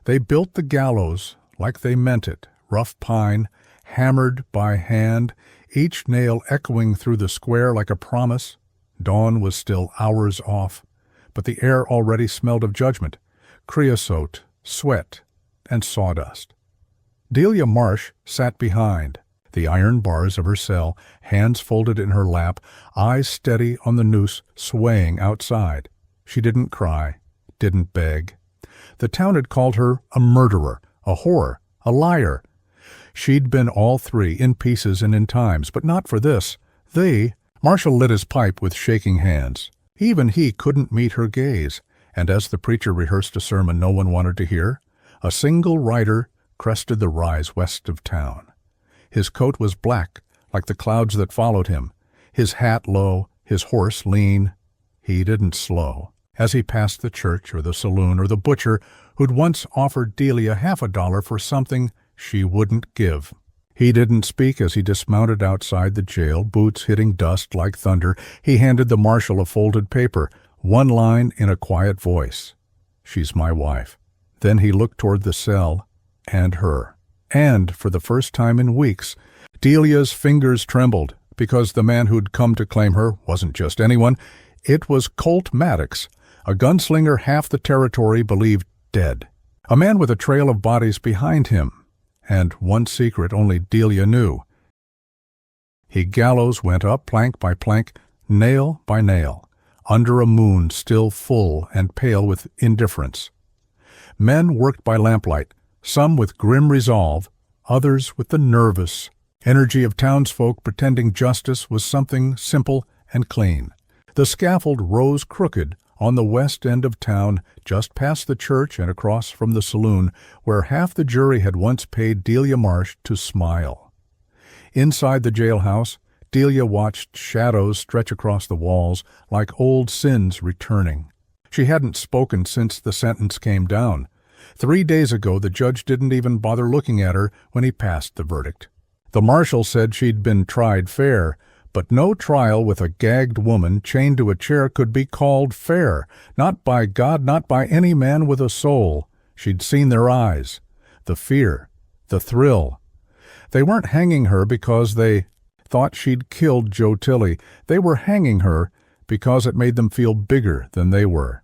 They built the gallows like they meant it, rough pine, hammered by hand, each nail echoing through the square like a promise. Dawn was still hours off, but the air already smelled of judgment, creosote, sweat, and sawdust. Delia Marsh sat behind, the iron bars of her cell, hands folded in her lap, eyes steady on the noose swaying outside. She didn't cry, didn't beg. The town had called her a murderer, a whore, a liar. She'd been all three, in pieces and in times, but not for this. Marshal lit his pipe with shaking hands. Even he couldn't meet her gaze, and as the preacher rehearsed a sermon no one wanted to hear, a single rider crested the rise west of town. His coat was black, like the clouds that followed him, his hat low, his horse lean. He didn't slow. As he passed the church or the saloon or the butcher who'd once offered Delia $50 for something she wouldn't give. He didn't speak as he dismounted outside the jail, boots hitting dust like thunder. He handed the marshal a folded paper, one line in a quiet voice. "She's my wife." Then he looked toward the cell and her. And, for the first time in weeks, Delia's fingers trembled, because the man who'd come to claim her wasn't just anyone. It was Colt Maddox, a gunslinger half the territory believed dead. A man with a trail of bodies behind him, and one secret only Delia knew. He gallows went up plank by plank, nail by nail, under a moon still full and pale with indifference. Men worked by lamplight, some with grim resolve, others with the nervous energy of townsfolk pretending justice was something simple and clean. The scaffold rose crooked on the west end of town, just past the church and across from the saloon, where half the jury had once paid Delia Marsh to smile. Inside the jailhouse, Delia watched shadows stretch across the walls like old sins returning. She hadn't spoken since the sentence came down. 3 days ago, the judge didn't even bother looking at her when he passed the verdict. The marshal said she'd been tried fair, but no trial with a gagged woman chained to a chair could be called fair. Not by God, not by any man with a soul. She'd seen their eyes, the fear, the thrill. They weren't hanging her because they thought she'd killed Joe Tilley. They were hanging her because it made them feel bigger than they were.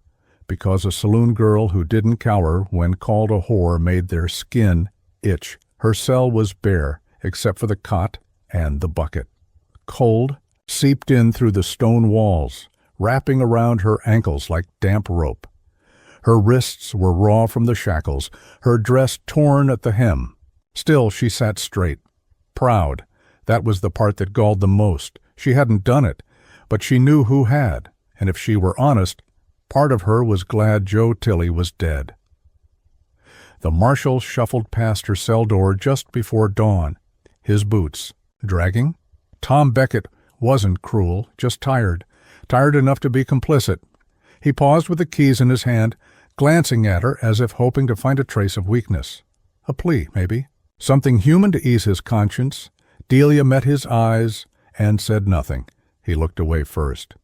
Because a saloon girl who didn't cower when called a whore made their skin itch. Her cell was bare, except for the cot and the bucket. Cold seeped in through the stone walls, wrapping around her ankles like damp rope. Her wrists were raw from the shackles, her dress torn at the hem. Still, she sat straight, proud. That was the part that galled the most. She hadn't done it, but she knew who had, and if she were honest, part of her was glad Joe Tilley was dead. The marshal shuffled past her cell door just before dawn, his boots dragging. Tom Beckett wasn't cruel, just tired enough to be complicit. He paused with the keys in his hand, glancing at her as if hoping to find a trace of weakness. A plea, maybe. Something human to ease his conscience. Delia met his eyes and said nothing. He looked away first.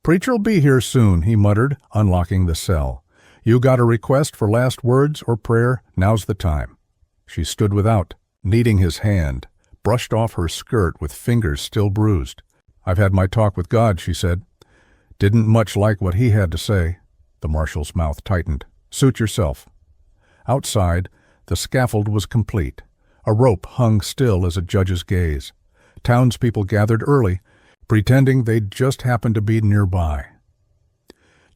"Preacher'll be here soon," he muttered, unlocking the cell. "You got a request for last words or prayer? Now's the time." She stood without, needing his hand, brushed off her skirt with fingers still bruised. "I've had my talk with God," she said. Didn't much like what he had to say. The marshal's mouth tightened. "Suit yourself." Outside, the scaffold was complete. A rope hung still as a judge's gaze. Townspeople gathered early, pretending they'd just happened to be nearby.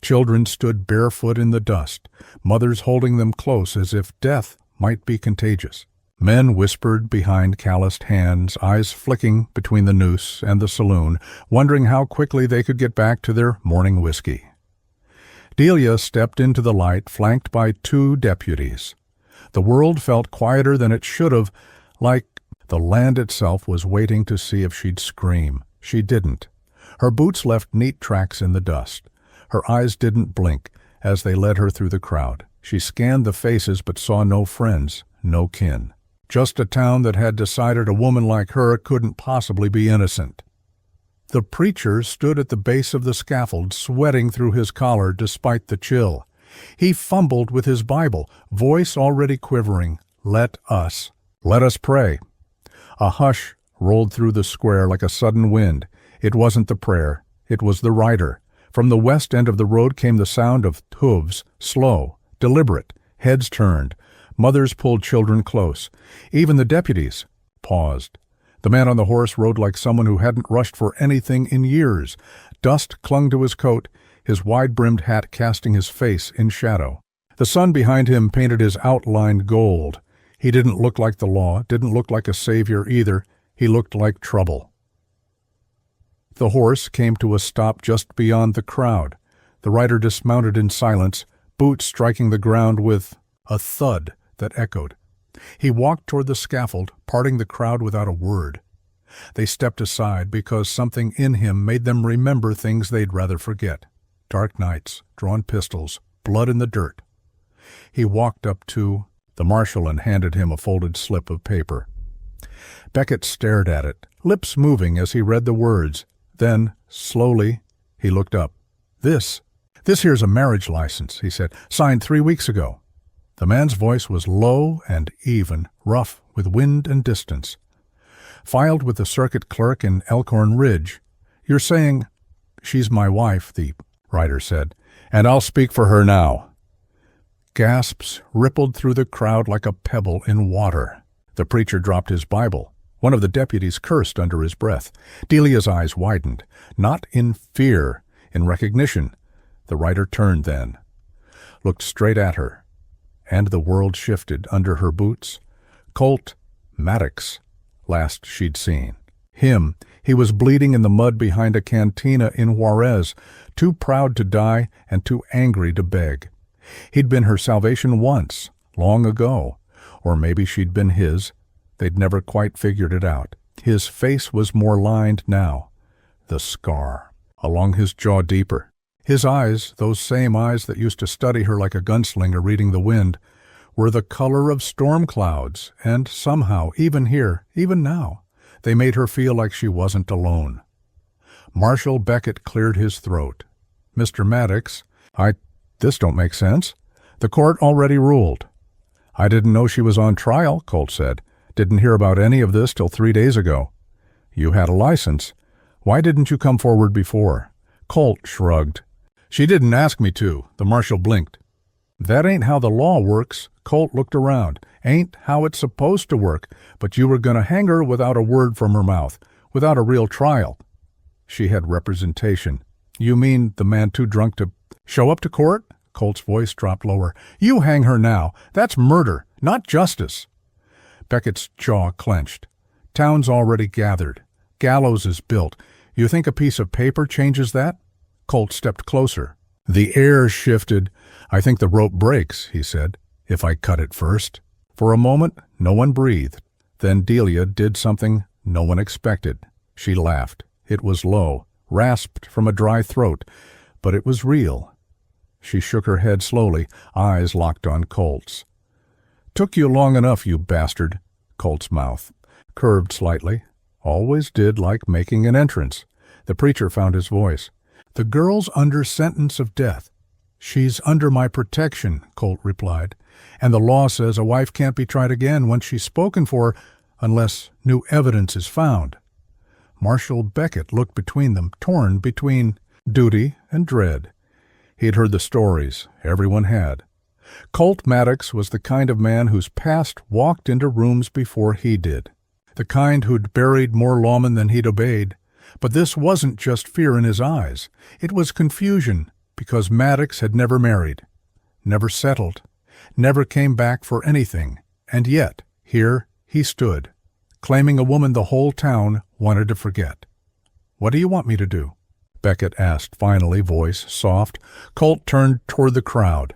Children stood barefoot in the dust, mothers holding them close as if death might be contagious. Men whispered behind calloused hands, eyes flicking between the noose and the saloon, wondering how quickly they could get back to their morning whiskey. Delia stepped into the light, flanked by 2 deputies. The world felt quieter than it should have, like the land itself was waiting to see if she'd scream. She didn't. Her boots left neat tracks in the dust. Her eyes didn't blink as they led her through the crowd. She scanned the faces but saw no friends, no kin. Just a town that had decided a woman like her couldn't possibly be innocent. The preacher stood at the base of the scaffold, sweating through his collar despite the chill. He fumbled with his Bible, voice already quivering. Let us pray. A hush rolled through the square like a sudden wind. It wasn't the prayer, it was the rider. From the west end of the road came the sound of hooves, slow, deliberate, heads turned. Mothers pulled children close. Even the deputies paused. The man on the horse rode like someone who hadn't rushed for anything in years. Dust clung to his coat, his wide-brimmed hat casting his face in shadow. The sun behind him painted his outline gold. He didn't look like the law, didn't look like a savior either. He looked like trouble. The horse came to a stop just beyond the crowd. The rider dismounted in silence, boots striking the ground with a thud that echoed. He walked toward the scaffold, parting the crowd without a word. They stepped aside because something in him made them remember things they'd rather forget. Dark nights, drawn pistols, blood in the dirt. He walked up to the marshal and handed him a folded slip of paper. Beckett stared at it, lips moving as he read the words. Then, slowly, he looked up. This here's a marriage license, he said, signed 3 weeks ago. The man's voice was low and even, rough with wind and distance. Filed with the circuit clerk in Elkhorn Ridge. You're saying, she's my wife, the rider said, and I'll speak for her now. Gasps rippled through the crowd like a pebble in water. The preacher dropped his Bible. One of the deputies cursed under his breath. Delia's eyes widened, not in fear, in recognition. The rider turned then, looked straight at her, and the world shifted under her boots. Colt Maddox, last she'd seen. Him, he was bleeding in the mud behind a cantina in Juarez, too proud to die and too angry to beg. He'd been her salvation once, long ago, or maybe she'd been his. They'd never quite figured it out. His face was more lined now. The scar, along his jaw deeper. His eyes, those same eyes that used to study her like a gunslinger reading the wind, were the color of storm clouds, and somehow, even here, even now, they made her feel like she wasn't alone. Marshal Beckett cleared his throat. Mr. Maddox, this don't make sense. The court already ruled. I didn't know she was on trial, Colt said. Didn't hear about any of this till 3 days ago. You had a license. Why didn't you come forward before? Colt shrugged. She didn't ask me to, the marshal blinked. That ain't how the law works. Colt looked around. Ain't how it's supposed to work, but you were going to hang her without a word from her mouth, without a real trial. She had representation. You mean the man too drunk to show up to court? Colt's voice dropped lower. You hang her now. That's murder, not justice. Beckett's jaw clenched. Town's already gathered. Gallows is built. You think a piece of paper changes that? Colt stepped closer. The air shifted. I think the rope breaks, he said, if I cut it first. For a moment, no one breathed. Then Delia did something no one expected. She laughed. It was low, rasped from a dry throat, but it was real. She shook her head slowly, eyes locked on Colt's. Took you long enough, you bastard. Colt's mouth curved slightly. Always did like making an entrance. The preacher found his voice. The girl's under sentence of death. She's under my protection, Colt replied, and the law says a wife can't be tried again once she's spoken for unless new evidence is found. Marshal Beckett looked between them, torn between duty and dread. He'd heard the stories. Everyone had. Colt Maddox was the kind of man whose past walked into rooms before he did. The kind who'd buried more lawmen than he'd obeyed. But this wasn't just fear in his eyes. It was confusion, because Maddox had never married, never settled, never came back for anything. And yet, here he stood, claiming a woman the whole town wanted to forget. What do you want me to do? Beckett asked finally, voice soft. Colt turned toward the crowd.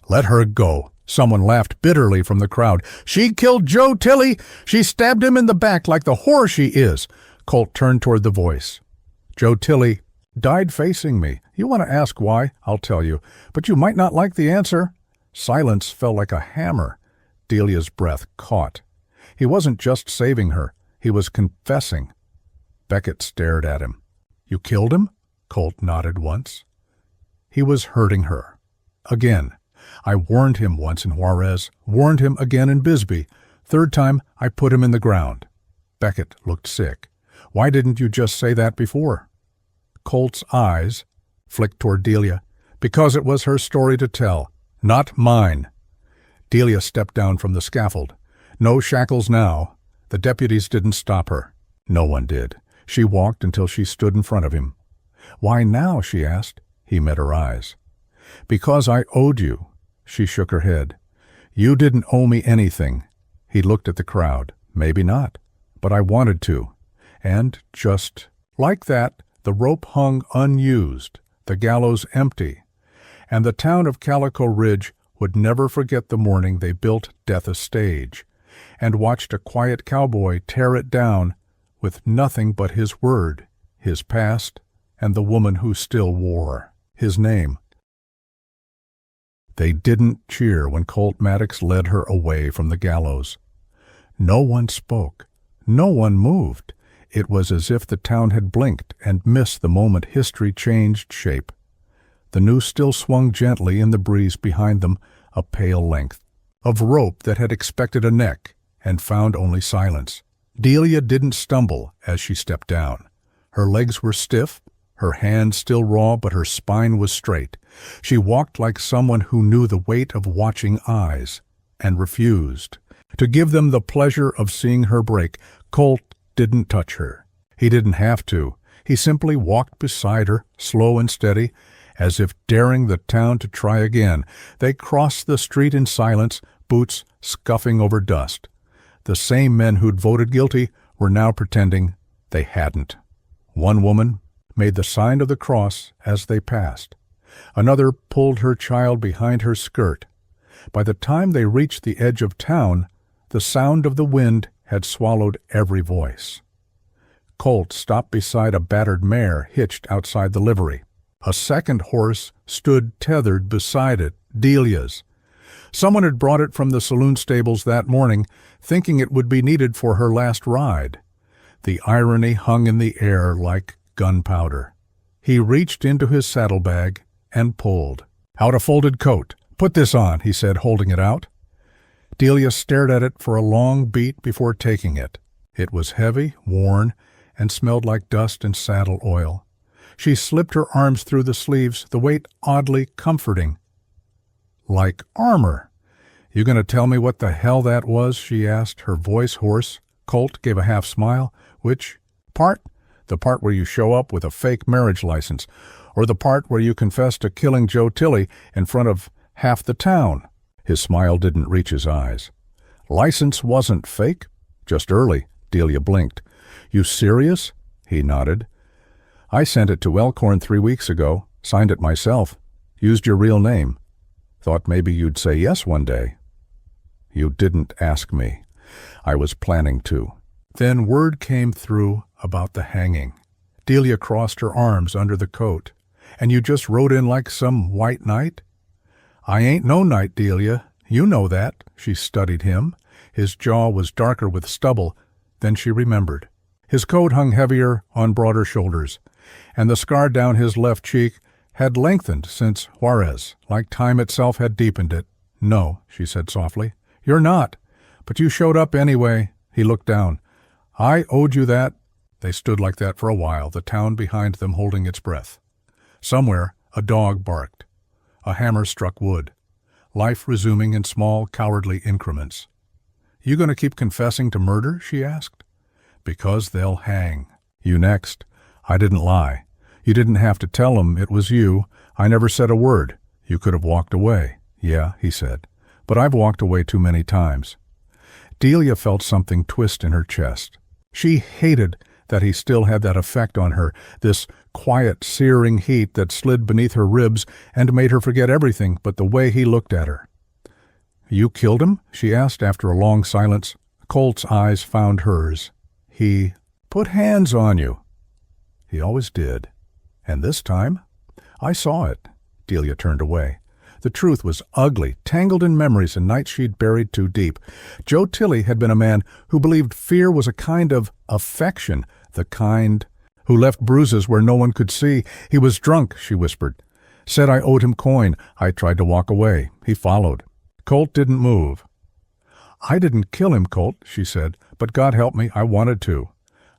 Let her go. Someone laughed bitterly from the crowd. She killed Joe Tilley. She stabbed him in the back like the whore she is. Colt turned toward the voice. Joe Tilley died facing me. You want to ask why? I'll tell you. But you might not like the answer. Silence fell like a hammer. Delia's breath caught. He wasn't just saving her. He was confessing. Beckett stared at him. You killed him? Colt nodded once. He was hurting her. Again, I warned him once in Juarez, warned him again in Bisbee. Third time, I put him in the ground." Beckett looked sick. "Why didn't you just say that before?" Colt's eyes flicked toward Delia. "Because it was her story to tell, not mine." Delia stepped down from the scaffold. No shackles now. The deputies didn't stop her. No one did. She walked until she stood in front of him. "Why now?" she asked. He met her eyes. "Because I owed you." She shook her head. "You didn't owe me anything." He looked at the crowd. "Maybe not. But I wanted to." And just like that, the rope hung unused, the gallows empty, and the town of Calico Ridge would never forget the morning they built Death a stage and watched a quiet cowboy tear it down with nothing but his word, his past, and the woman who still wore his name. They didn't cheer when Colt Maddox led her away from the gallows. No one spoke. No one moved. It was as if the town had blinked and missed the moment history changed shape. The noose still swung gently in the breeze behind them, a pale length of rope that had expected a neck and found only silence. Delia didn't stumble as she stepped down. Her legs were stiff, her hands still raw, but her spine was straight. She walked like someone who knew the weight of watching eyes and refused to give them the pleasure of seeing her break. Colt didn't touch her. He didn't have to. He simply walked beside her, slow and steady, as if daring the town to try again. They crossed the street in silence, boots scuffing over dust. The same men who'd voted guilty were now pretending they hadn't. One woman made the sign of the cross as they passed. Another pulled her child behind her skirt. By the time they reached the edge of town, the sound of the wind had swallowed every voice. Colt stopped beside a battered mare hitched outside the livery. A second horse stood tethered beside it, Delia's. Someone had brought it from the saloon stables that morning, thinking it would be needed for her last ride. The irony hung in the air like gunpowder. He reached into his saddlebag and pulled out a folded coat. "Put this on," he said, holding it out. Delia stared at it for a long beat before taking it. It was heavy, worn, and smelled like dust and saddle oil. She slipped her arms through the sleeves, the weight oddly comforting. "Like armor." "You going to tell me what the hell that was?" she asked, her voice hoarse. Colt gave a half smile. "Which part?" "The part where you show up with a fake marriage license, or the part where you confess to killing Joe Tilley in front of half the town?" His smile didn't reach his eyes. "License wasn't fake, just early." Delia blinked. "You serious?" He nodded. "I sent it to Elkhorn 3 weeks ago, signed it myself, used your real name. Thought maybe you'd say yes one day." "You didn't ask me." "I was planning to." Then word came through about the hanging. Delia crossed her arms under the coat. "And you just rode in like some white knight?" "I ain't no knight, Delia. You know that." She studied him. His jaw was darker with stubble. Then she remembered. His coat hung heavier on broader shoulders, and the scar down his left cheek had lengthened since Juarez, like time itself had deepened it. "No," she said softly. "You're not. But you showed up anyway." He looked down. "I owed you that." They stood like that for a while, the town behind them holding its breath. Somewhere a dog barked. A hammer struck wood. Life resuming in small, cowardly increments. "You going to keep confessing to murder?" she asked. "Because they'll hang. You next." "I didn't lie. You didn't have to tell 'em it was you. I never said a word. You could have walked away." "Yeah," he said. "But I've walked away too many times." Delia felt something twist in her chest. She hated that he still had that effect on her, this quiet, searing heat that slid beneath her ribs and made her forget everything but the way he looked at her. "You killed him?" she asked after a long silence. Colt's eyes found hers. "He put hands on you." "He always did. And this time?" "I saw it." Delia turned away. The truth was ugly, tangled in memories and nights she'd buried too deep. Joe Tilley had been a man who believed fear was a kind of affection, the kind who left bruises where no one could see. "He was drunk," she whispered. Said I owed him coin. I tried to walk away. He followed. Colt didn't move. I didn't kill him, Colt, she said, but God help me, I wanted to.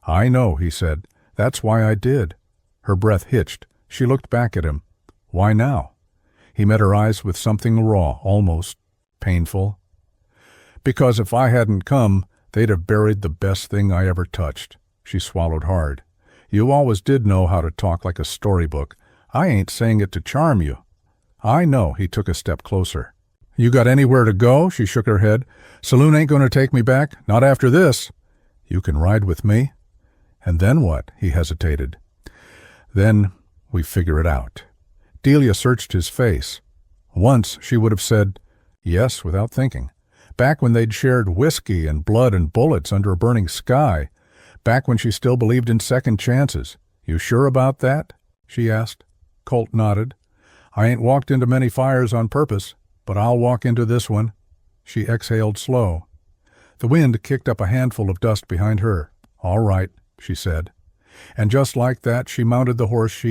I know, he said. That's why I did. Her breath hitched. She looked back at him. Why now? He met her eyes with something raw, almost painful. Because if I hadn't come, they'd have buried the best thing I ever touched. She swallowed hard. You always did know how to talk like a storybook. I ain't saying it to charm you. I know, he took a step closer. You got anywhere to go? She shook her head. Saloon ain't going to take me back, not after this. You can ride with me. And then what? He hesitated. Then we figure it out. Delia searched his face. Once she would have said yes without thinking. Back when they'd shared whiskey and blood and bullets under a burning sky. Back when she still believed in second chances. You sure about that? She asked. Colt nodded. I ain't walked into many fires on purpose, but I'll walk into this one. She exhaled slow. The wind kicked up a handful of dust behind her. All right, she said. And just like that, she mounted the horse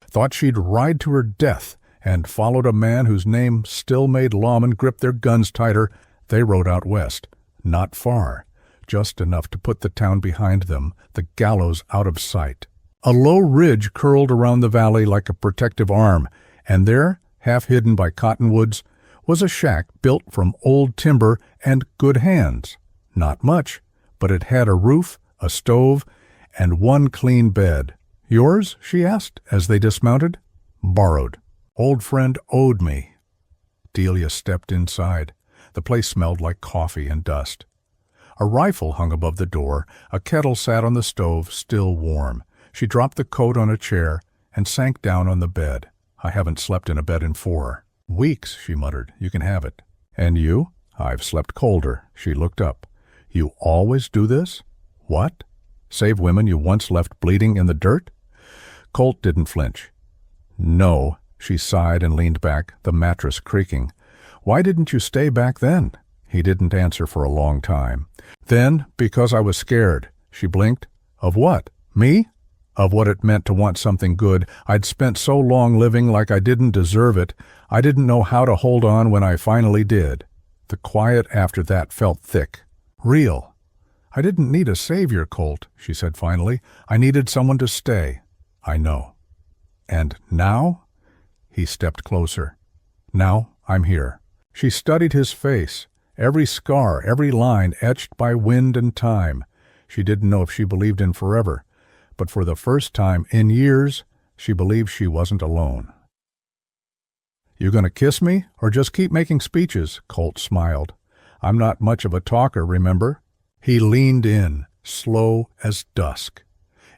thought she'd ride to her death, and followed a man whose name still made lawmen grip their guns tighter. They rode out west. Not far. Just enough to put the town behind them, the gallows out of sight. A low ridge curled around the valley like a protective arm, and there, half hidden by cottonwoods, was a shack built from old timber and good hands. Not much, but it had a roof, a stove, and one clean bed. Yours? She asked, as they dismounted. Borrowed. Old friend owed me. Delia stepped inside. The place smelled like coffee and dust. A rifle hung above the door. A kettle sat on the stove, still warm. She dropped the coat on a chair and sank down on the bed. I haven't slept in a bed in 4 weeks, she muttered. You can have it. And you? I've slept colder. She looked up. You always do this? What? Save women you once left bleeding in the dirt? Colt didn't flinch. No, she sighed and leaned back, the mattress creaking. Why didn't you stay back then? He didn't answer for a long time. Then, because I was scared. She blinked. Of what? Me? Of what it meant to want something good. I'd spent so long living like I didn't deserve it. I didn't know how to hold on when I finally did. The quiet after that felt thick. Real. I didn't need a savior, Colt, she said finally. I needed someone to stay. I know. And now? He stepped closer. Now I'm here. She studied his face, every scar, every line etched by wind and time. She didn't know if she believed in forever, but for the first time in years, she believed she wasn't alone. You gonna kiss me, or just keep making speeches? Colt smiled. I'm not much of a talker, remember? He leaned in, slow as dusk,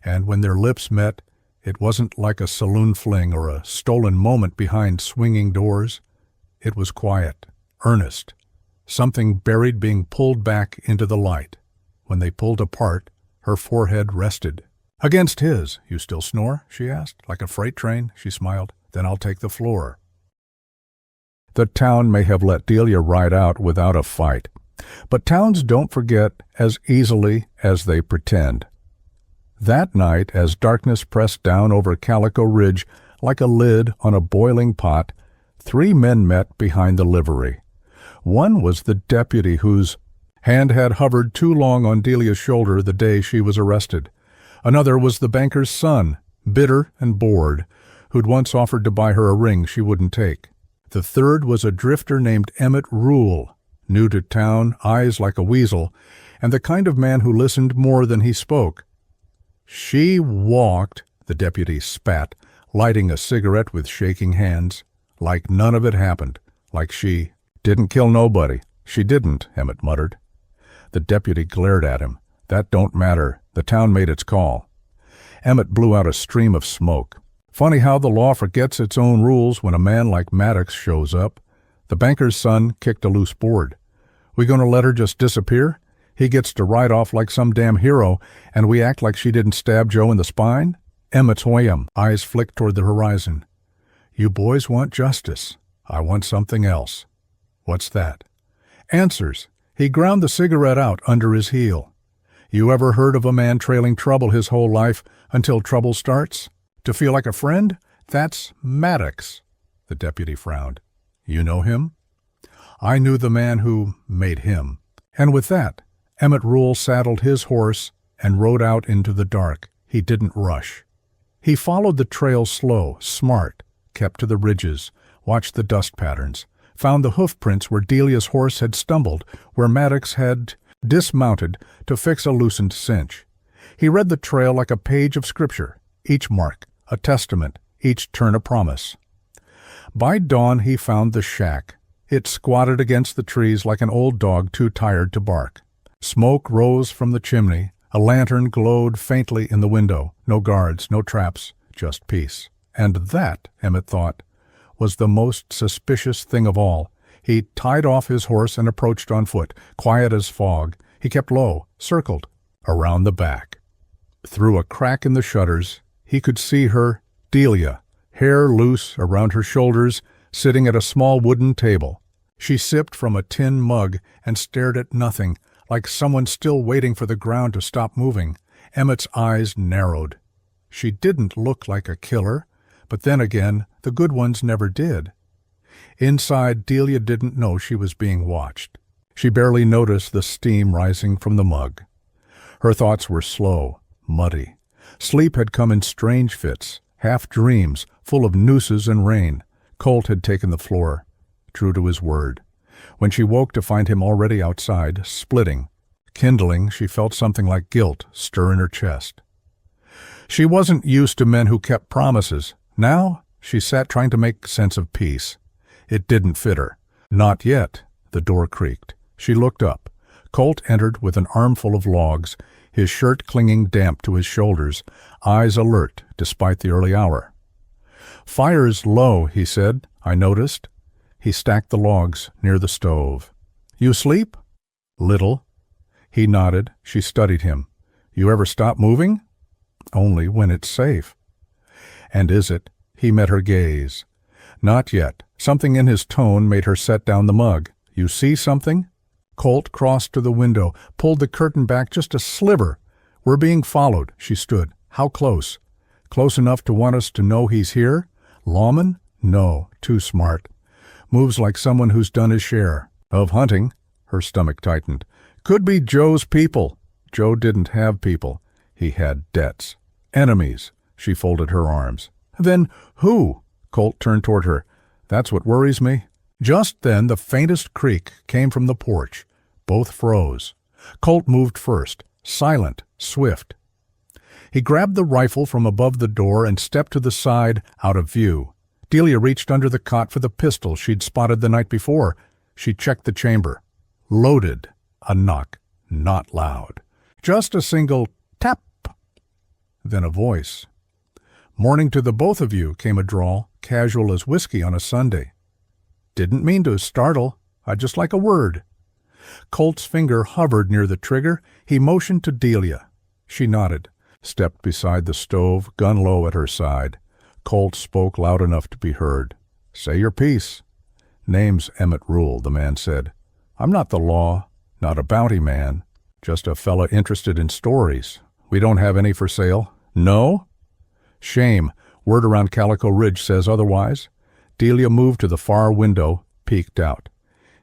and when their lips met, it wasn't like a saloon fling or a stolen moment behind swinging doors. It was quiet, earnest, something buried being pulled back into the light. When they pulled apart, her forehead rested. Against his. You still snore? She asked. Like a freight train? She smiled. Then I'll take the floor. The town may have let Delia ride out without a fight, but towns don't forget as easily as they pretend. That night, as darkness pressed down over Calico Ridge like a lid on a boiling pot, 3 men met behind the livery. One was the deputy whose hand had hovered too long on Delia's shoulder the day she was arrested. Another was the banker's son, bitter and bored, who'd once offered to buy her a ring she wouldn't take. The third was a drifter named Emmett Rule, new to town, eyes like a weasel, and the kind of man who listened more than he spoke. She walked, the deputy spat, lighting a cigarette with shaking hands, like none of it happened, like she didn't kill nobody. She didn't, Emmett muttered. The deputy glared at him. That don't matter. The town made its call. Emmett blew out a stream of smoke. Funny how the law forgets its own rules when a man like Maddox shows up. The banker's son kicked a loose board. We gonna let her just disappear? He gets to ride off like some damn hero, and we act like she didn't stab Joe in the spine? Emmett's whim, eyes flicked toward the horizon. You boys want justice. I want something else. What's that? Answers. He ground the cigarette out under his heel. You ever heard of a man trailing trouble his whole life until trouble starts? To feel like a friend? That's Maddox. The deputy frowned. You know him? I knew the man who made him. And with that, Emmett Rule saddled his horse and rode out into the dark. He didn't rush. He followed the trail slow, smart, kept to the ridges, watched the dust patterns, found the hoof prints where Delia's horse had stumbled, where Maddox had dismounted to fix a loosened cinch. He read the trail like a page of scripture, each mark a testament, each turn a promise. By dawn he found the shack. It squatted against the trees like an old dog too tired to bark. Smoke rose from the chimney. A lantern glowed faintly in the window. No guards, no traps, just peace. And that, Emmett thought, was the most suspicious thing of all. He tied off his horse and approached on foot, quiet as fog. He kept low, circled, around the back. Through a crack in the shutters, he could see her, Delia, hair loose around her shoulders, sitting at a small wooden table. She sipped from a tin mug and stared at nothing, like someone still waiting for the ground to stop moving. Emmett's eyes narrowed. She didn't look like a killer, but then again, the good ones never did. Inside, Delia didn't know she was being watched. She barely noticed the steam rising from the mug. Her thoughts were slow, muddy. Sleep had come in strange fits, half dreams, full of nooses and rain. Colt had taken the floor, true to his word. When she woke to find him already outside, splitting, kindling, she felt something like guilt stir in her chest. She wasn't used to men who kept promises. Now she sat trying to make sense of peace. It didn't fit her. Not yet. The door creaked. She looked up. Colt entered with an armful of logs, his shirt clinging damp to his shoulders, eyes alert despite the early hour. Fire's low, he said. I noticed. He stacked the logs near the stove. You sleep? Little. He nodded. She studied him. You ever stop moving? Only when it's safe. And is it? He met her gaze. Not yet. Something in his tone made her set down the mug. You see something? Colt crossed to the window, pulled the curtain back just a sliver. We're being followed, she stood. How close? Close enough to want us to know he's here? Lawman? No, too smart. Moves like someone who's done his share. Of hunting. Her stomach tightened. Could be Joe's people. Joe didn't have people. He had debts. Enemies. She folded her arms. Then who? Colt turned toward her. That's what worries me. Just then the faintest creak came from the porch. Both froze. Colt moved first, silent, swift. He grabbed the rifle from above the door and stepped to the side, out of view. Delia reached under the cot for the pistol she'd spotted the night before. She checked the chamber. Loaded. A knock. Not loud. Just a single tap. Then a voice. Morning to the both of you, came a drawl, casual as whiskey on a Sunday. Didn't mean to startle. I'd just like a word. Colt's finger hovered near the trigger. He motioned to Delia. She nodded, stepped beside the stove, gun low at her side. Colt spoke loud enough to be heard. Say your piece. Name's Emmett Rule, the man said. I'm not the law, not a bounty man, just a fella interested in stories. We don't have any for sale. No? Shame. Word around Calico Ridge says otherwise. Delia moved to the far window, peeked out.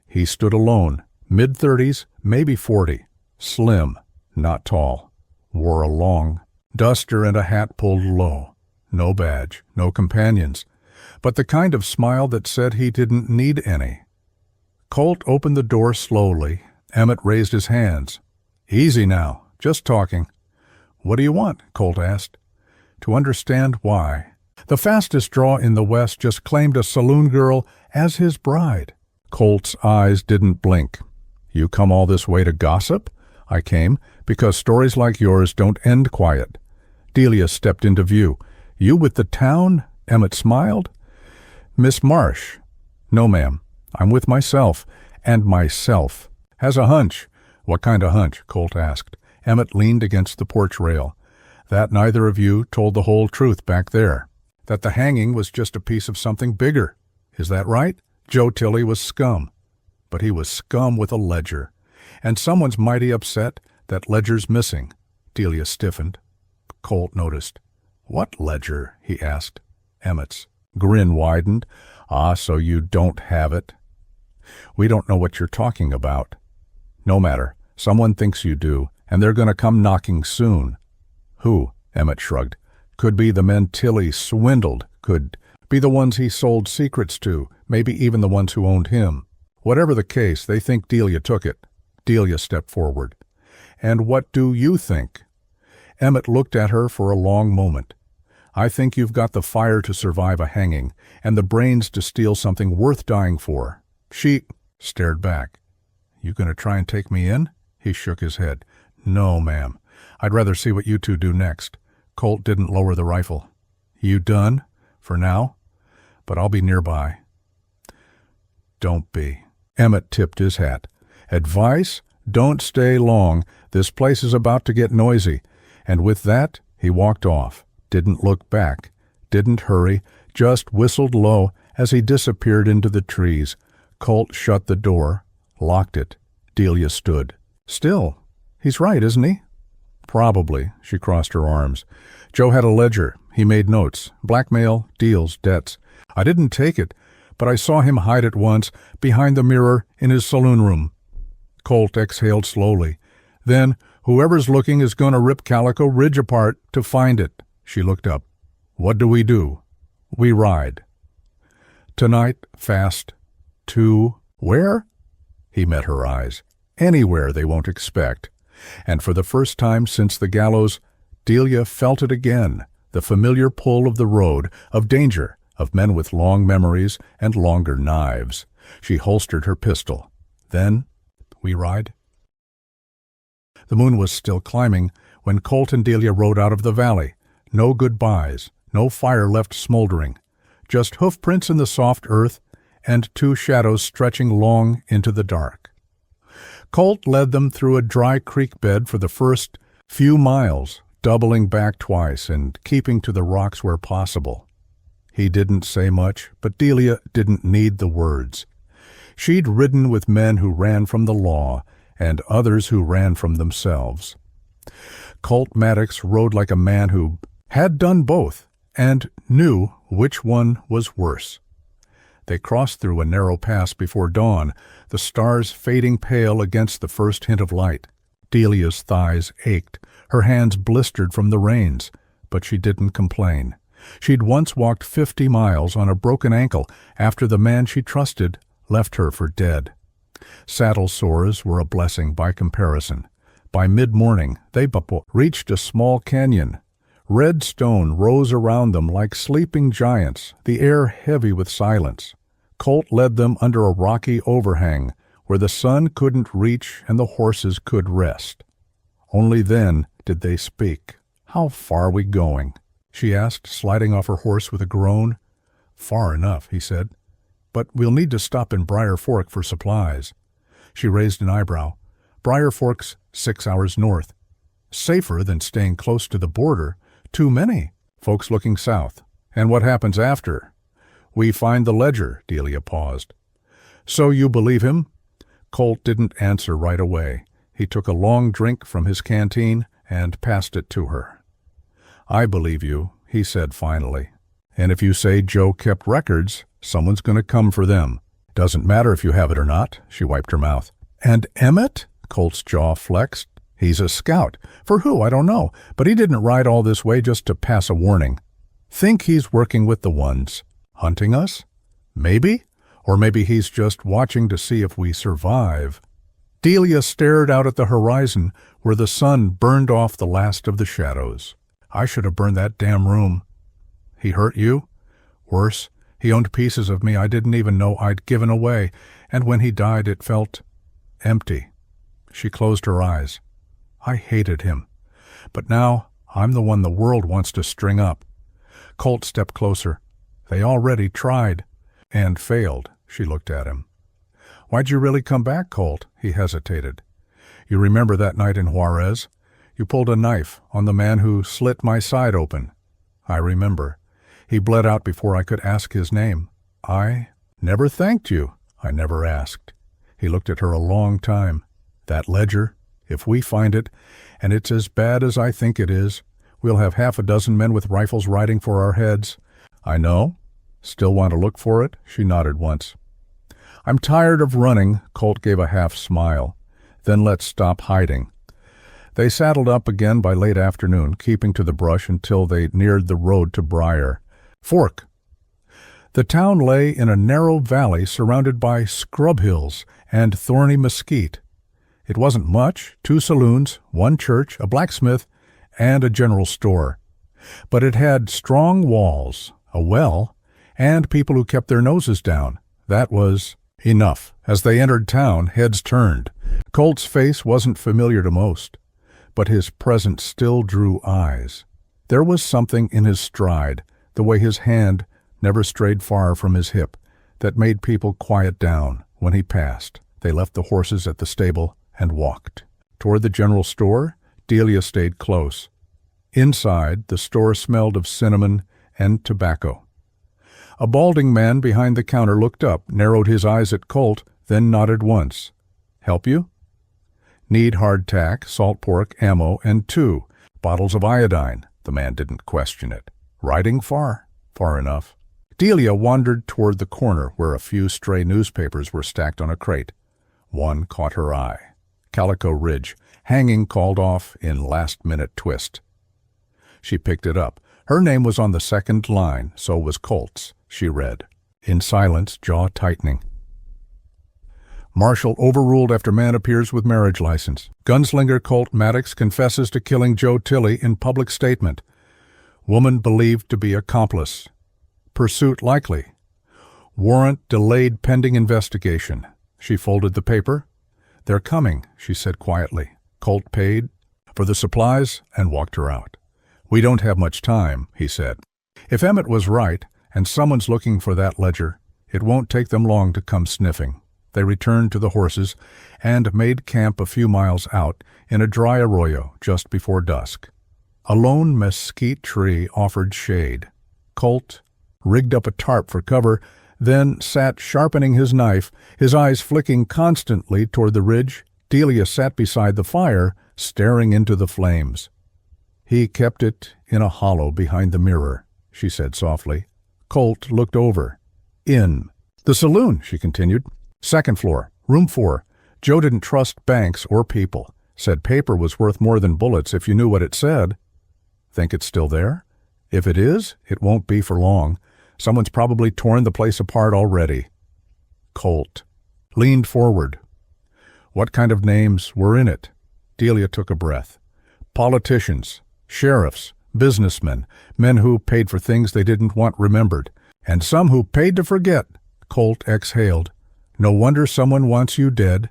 He stood alone, mid-30s, maybe 40. Slim, not tall. Wore a long duster and a hat pulled low. No badge, no companions, but the kind of smile that said he didn't need any. Colt opened the door slowly. Emmett raised his hands. Easy now, just talking. What do you want? Colt asked. To understand why. The fastest draw in the West just claimed a saloon girl as his bride. Colt's eyes didn't blink. You come all this way to gossip? I came because stories like yours don't end quiet. Delia stepped into view. You with the town? Emmett smiled. Miss Marsh. No, ma'am. I'm with myself. And myself. Has a hunch. What kind of hunch? Colt asked. Emmett leaned against the porch rail. That neither of you told the whole truth back there. That the hanging was just a piece of something bigger. Is that right? Joe Tilley was scum. But he was scum with a ledger. And someone's mighty upset that ledger's missing. Delia stiffened. Colt noticed. What ledger? He asked. Emmett's. Grin widened. Ah, so you don't have it? We don't know what you're talking about. No matter. Someone thinks you do, and they're going to come knocking soon. Who? Emmett shrugged. Could be the men Tilly swindled. Could be the ones he sold secrets to. Maybe even the ones who owned him. Whatever the case, they think Delia took it. Delia stepped forward. And what do you think? Emmett looked at her for a long moment. I think you've got the fire to survive a hanging, and the brains to steal something worth dying for. She stared back. You going to try and take me in? He shook his head. No, ma'am. I'd rather see what you two do next. Colt didn't lower the rifle. You done? For now? But I'll be nearby. Don't be. Emmett tipped his hat. Advice? Don't stay long. This place is about to get noisy. And with that, he walked off. Didn't look back. Didn't hurry. Just whistled low as he disappeared into the trees. Colt shut the door. Locked it. Delia stood. Still, he's right, isn't he? Probably. She crossed her arms. Joe had a ledger. He made notes. Blackmail, deals, debts. I didn't take it, but I saw him hide it once, behind the mirror in his saloon room. Colt exhaled slowly. Then, whoever's looking is going to rip Calico Ridge apart to find it. She looked up. What do? We ride. Tonight, fast. To where? He met her eyes. Anywhere they won't expect. And for the first time since the gallows, Delia felt it again, the familiar pull of the road, of danger, of men with long memories and longer knives. She holstered her pistol. Then, we ride? The moon was still climbing when Colt and Delia rode out of the valley. No goodbyes, no fire left smoldering, just hoofprints in the soft earth and two shadows stretching long into the dark. Colt led them through a dry creek bed for the first few miles, doubling back twice and keeping to the rocks where possible. He didn't say much, but Delia didn't need the words. She'd ridden with men who ran from the law and others who ran from themselves. Colt Maddox rode like a man who had done both and knew which one was worse. They crossed through a narrow pass before dawn, the stars fading pale against the first hint of light. Delia's thighs ached, her hands blistered from the reins, but she didn't complain. She'd once walked 50 miles on a broken ankle after the man she trusted left her for dead. Saddle sores were a blessing by comparison. By mid-morning, they reached a small canyon. Red stone rose around them like sleeping giants, the air heavy with silence. Colt led them under a rocky overhang where the sun couldn't reach and the horses could rest. Only then did they speak. How far are we going? She asked, sliding off her horse with a groan. Far enough, he said. But we'll need to stop in Briar Fork for supplies. She raised an eyebrow. Briar Fork's 6 hours north. Safer than staying close to the border. Too many folks looking south. And what happens after? We find the ledger, Delia paused. So you believe him? Colt didn't answer right away. He took a long drink from his canteen and passed it to her. I believe you, he said finally. And if you say Joe kept records, someone's going to come for them. Doesn't matter if you have it or not, she wiped her mouth. And Emmett? Colt's jaw flexed. He's a scout. For who, I don't know. But he didn't ride all this way just to pass a warning. Think he's working with the ones. Hunting us? Maybe? Or maybe he's just watching to see if we survive. Delia stared out at the horizon where the sun burned off the last of the shadows. I should have burned that damn room. He hurt you? Worse, he owned pieces of me I didn't even know I'd given away, and when he died it felt empty. She closed her eyes. I hated him. But now I'm the one the world wants to string up. Colt stepped closer. They already tried. And failed, she looked at him. Why'd you really come back, Colt? He hesitated. You remember that night in Juarez? You pulled a knife on the man who slit my side open. I remember. He bled out before I could ask his name. I never thanked you. I never asked. He looked at her a long time. That ledger, if we find it, and it's as bad as I think it is, we'll have 6 men with rifles riding for our heads. I know. Still want to look for it? She nodded once. I'm tired of running, Colt gave a half smile. Then let's stop hiding. They saddled up again by late afternoon, keeping to the brush until they neared the road to Briar Fork. The town lay in a narrow valley surrounded by scrub hills and thorny mesquite. It wasn't much, 2 saloons, 1 church, a blacksmith, and a general store. But it had strong walls, a well, and people who kept their noses down. That was enough. As they entered town, heads turned. Colt's face wasn't familiar to most, but his presence still drew eyes. There was something in his stride, the way his hand never strayed far from his hip, that made people quiet down when he passed. They left the horses at the stable and walked. Toward the general store, Delia stayed close. Inside, the store smelled of cinnamon and tobacco. A balding man behind the counter looked up, narrowed his eyes at Colt, then nodded once. Help you? Need hardtack, salt pork, ammo, and 2 bottles of iodine. The man didn't question it. Riding far? Far enough. Delia wandered toward the corner where a few stray newspapers were stacked on a crate. One caught her eye. Calico Ridge, hanging called off in last-minute twist. She picked it up. Her name was on the second line, so was Colt's. She read, in silence, jaw tightening. Marshal overruled after man appears with marriage license. Gunslinger Colt Maddox confesses to killing Joe Tilley in public statement. Woman believed to be accomplice. Pursuit likely. Warrant delayed pending investigation. She folded the paper. They're coming, she said quietly. Colt paid for the supplies and walked her out. We don't have much time, he said. If Emmett was right, and someone's looking for that ledger, it won't take them long to come sniffing. They returned to the horses and made camp a few miles out in a dry arroyo just before dusk. A lone mesquite tree offered shade. Colt rigged up a tarp for cover, then sat sharpening his knife, his eyes flicking constantly toward the ridge. Delia sat beside the fire, staring into the flames. He kept it in a hollow behind the mirror, she said softly. Colt looked over. In. The saloon, she continued. 2nd floor, room 4. Joe didn't trust banks or people. Said paper was worth more than bullets if you knew what it said. Think it's still there? If it is, it won't be for long. Someone's probably torn the place apart already. Colt leaned forward. What kind of names were in it? Delia took a breath. Politicians, sheriffs, businessmen, men who paid for things they didn't want remembered, and some who paid to forget. Colt exhaled. No wonder someone wants you dead.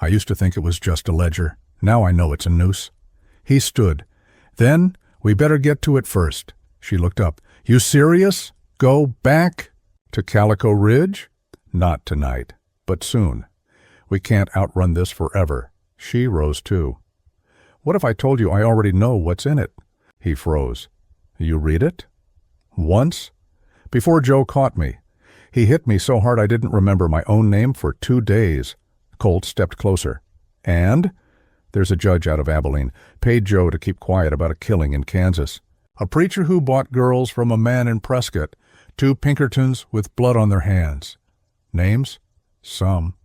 I used to think it was just a ledger. Now I know it's a noose. He stood. Then, we better get to it first. She looked up. You serious? Go back to Calico Ridge? Not tonight, but soon. We can't outrun this forever. She rose too. What if I told you I already know what's in it? He froze. You read it? Once? Before Joe caught me. He hit me so hard I didn't remember my own name for 2 days. Colt stepped closer. And? There's a judge out of Abilene. Paid Joe to keep quiet about a killing in Kansas. A preacher who bought girls from a man in Prescott. 2 Pinkertons with blood on their hands. Names? Some.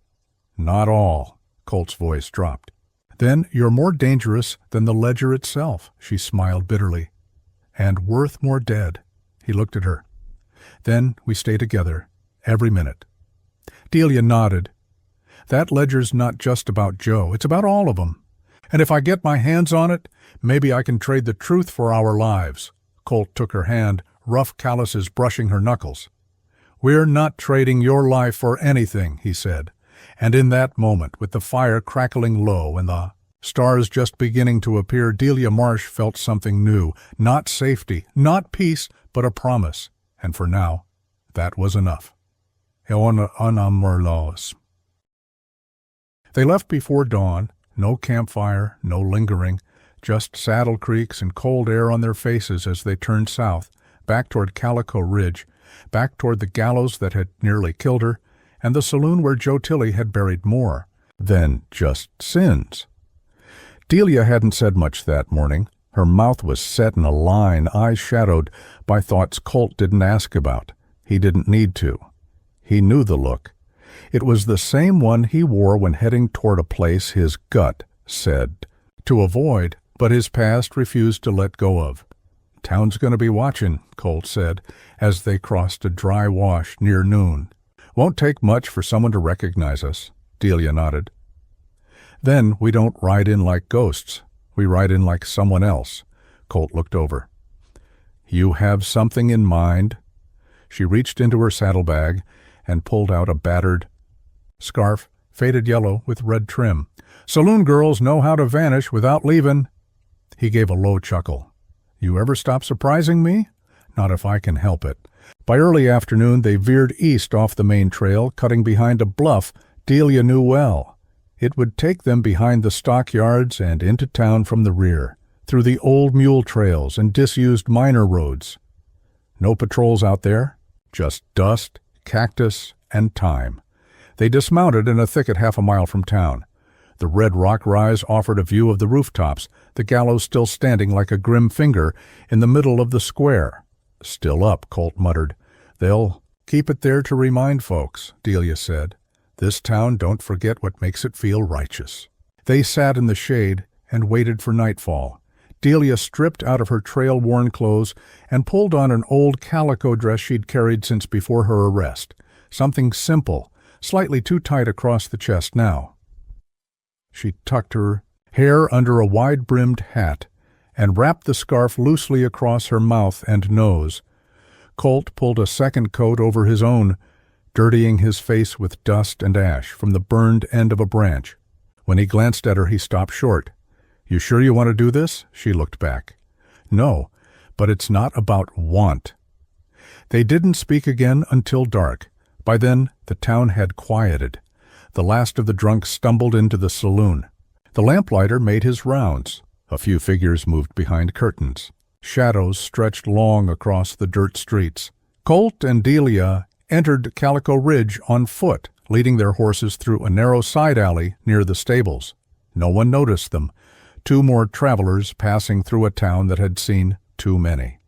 Not all. Colt's voice dropped. Then you're more dangerous than the ledger itself, she smiled bitterly. And worth more dead. He looked at her. Then we stay together, every minute. Delia nodded. That ledger's not just about Joe, it's about all of them. And if I get my hands on it, maybe I can trade the truth for our lives. Colt took her hand, rough calluses brushing her knuckles. We're not trading your life for anything, he said. And in that moment, with the fire crackling low and the stars just beginning to appear, Delia Marsh felt something new. Not safety, not peace, but a promise. And for now, that was enough. They left before dawn. No campfire, no lingering, just saddle creaks and cold air on their faces as they turned south, back toward Calico Ridge, back toward the gallows that had nearly killed her, and the saloon where Joe Tilley had buried more than just sins. Delia hadn't said much that morning. Her mouth was set in a line, eyes shadowed by thoughts Colt didn't ask about. He didn't need to. He knew the look. It was the same one he wore when heading toward a place his gut said to avoid, but his past refused to let go of. "Town's going to be watching," Colt said, as they crossed a dry wash near noon. "Won't take much for someone to recognize us." Delia nodded. "Then we don't ride in like ghosts. We ride in like someone else." Colt looked over. "You have something in mind?" She reached into her saddlebag and pulled out a battered scarf, faded yellow with red trim. "Saloon girls know how to vanish without leaving." He gave a low chuckle. "You ever stop surprising me?" "Not if I can help it." By early afternoon they veered east off the main trail, cutting behind a bluff Delia knew well. It would take them behind the stockyards and into town from the rear, through the old mule trails and disused minor roads. No patrols out there, just dust, cactus, and time. They dismounted in a thicket half a mile from town. The red rock rise offered a view of the rooftops, the gallows still standing like a grim finger in the middle of the square. "Still up," Colt muttered. "They'll keep it there to remind folks," Delia said. "This town don't forget what makes it feel righteous." They sat in the shade and waited for nightfall. Delia stripped out of her trail-worn clothes and pulled on an old calico dress she'd carried since before her arrest. Something simple, slightly too tight across the chest now. She tucked her hair under a wide-brimmed hat and wrapped the scarf loosely across her mouth and nose. Colt pulled a second coat over his own, dirtying his face with dust and ash from the burned end of a branch. When he glanced at her, he stopped short. "You sure you want to do this?" She looked back. "No, but it's not about want." They didn't speak again until dark. By then, the town had quieted. The last of the drunks stumbled into the saloon. The lamplighter made his rounds. A few figures moved behind curtains. Shadows stretched long across the dirt streets. Colt and Delia entered Calico Ridge on foot, leading their horses through a narrow side alley near the stables. No one noticed them. Two more travelers passing through a town that had seen too many.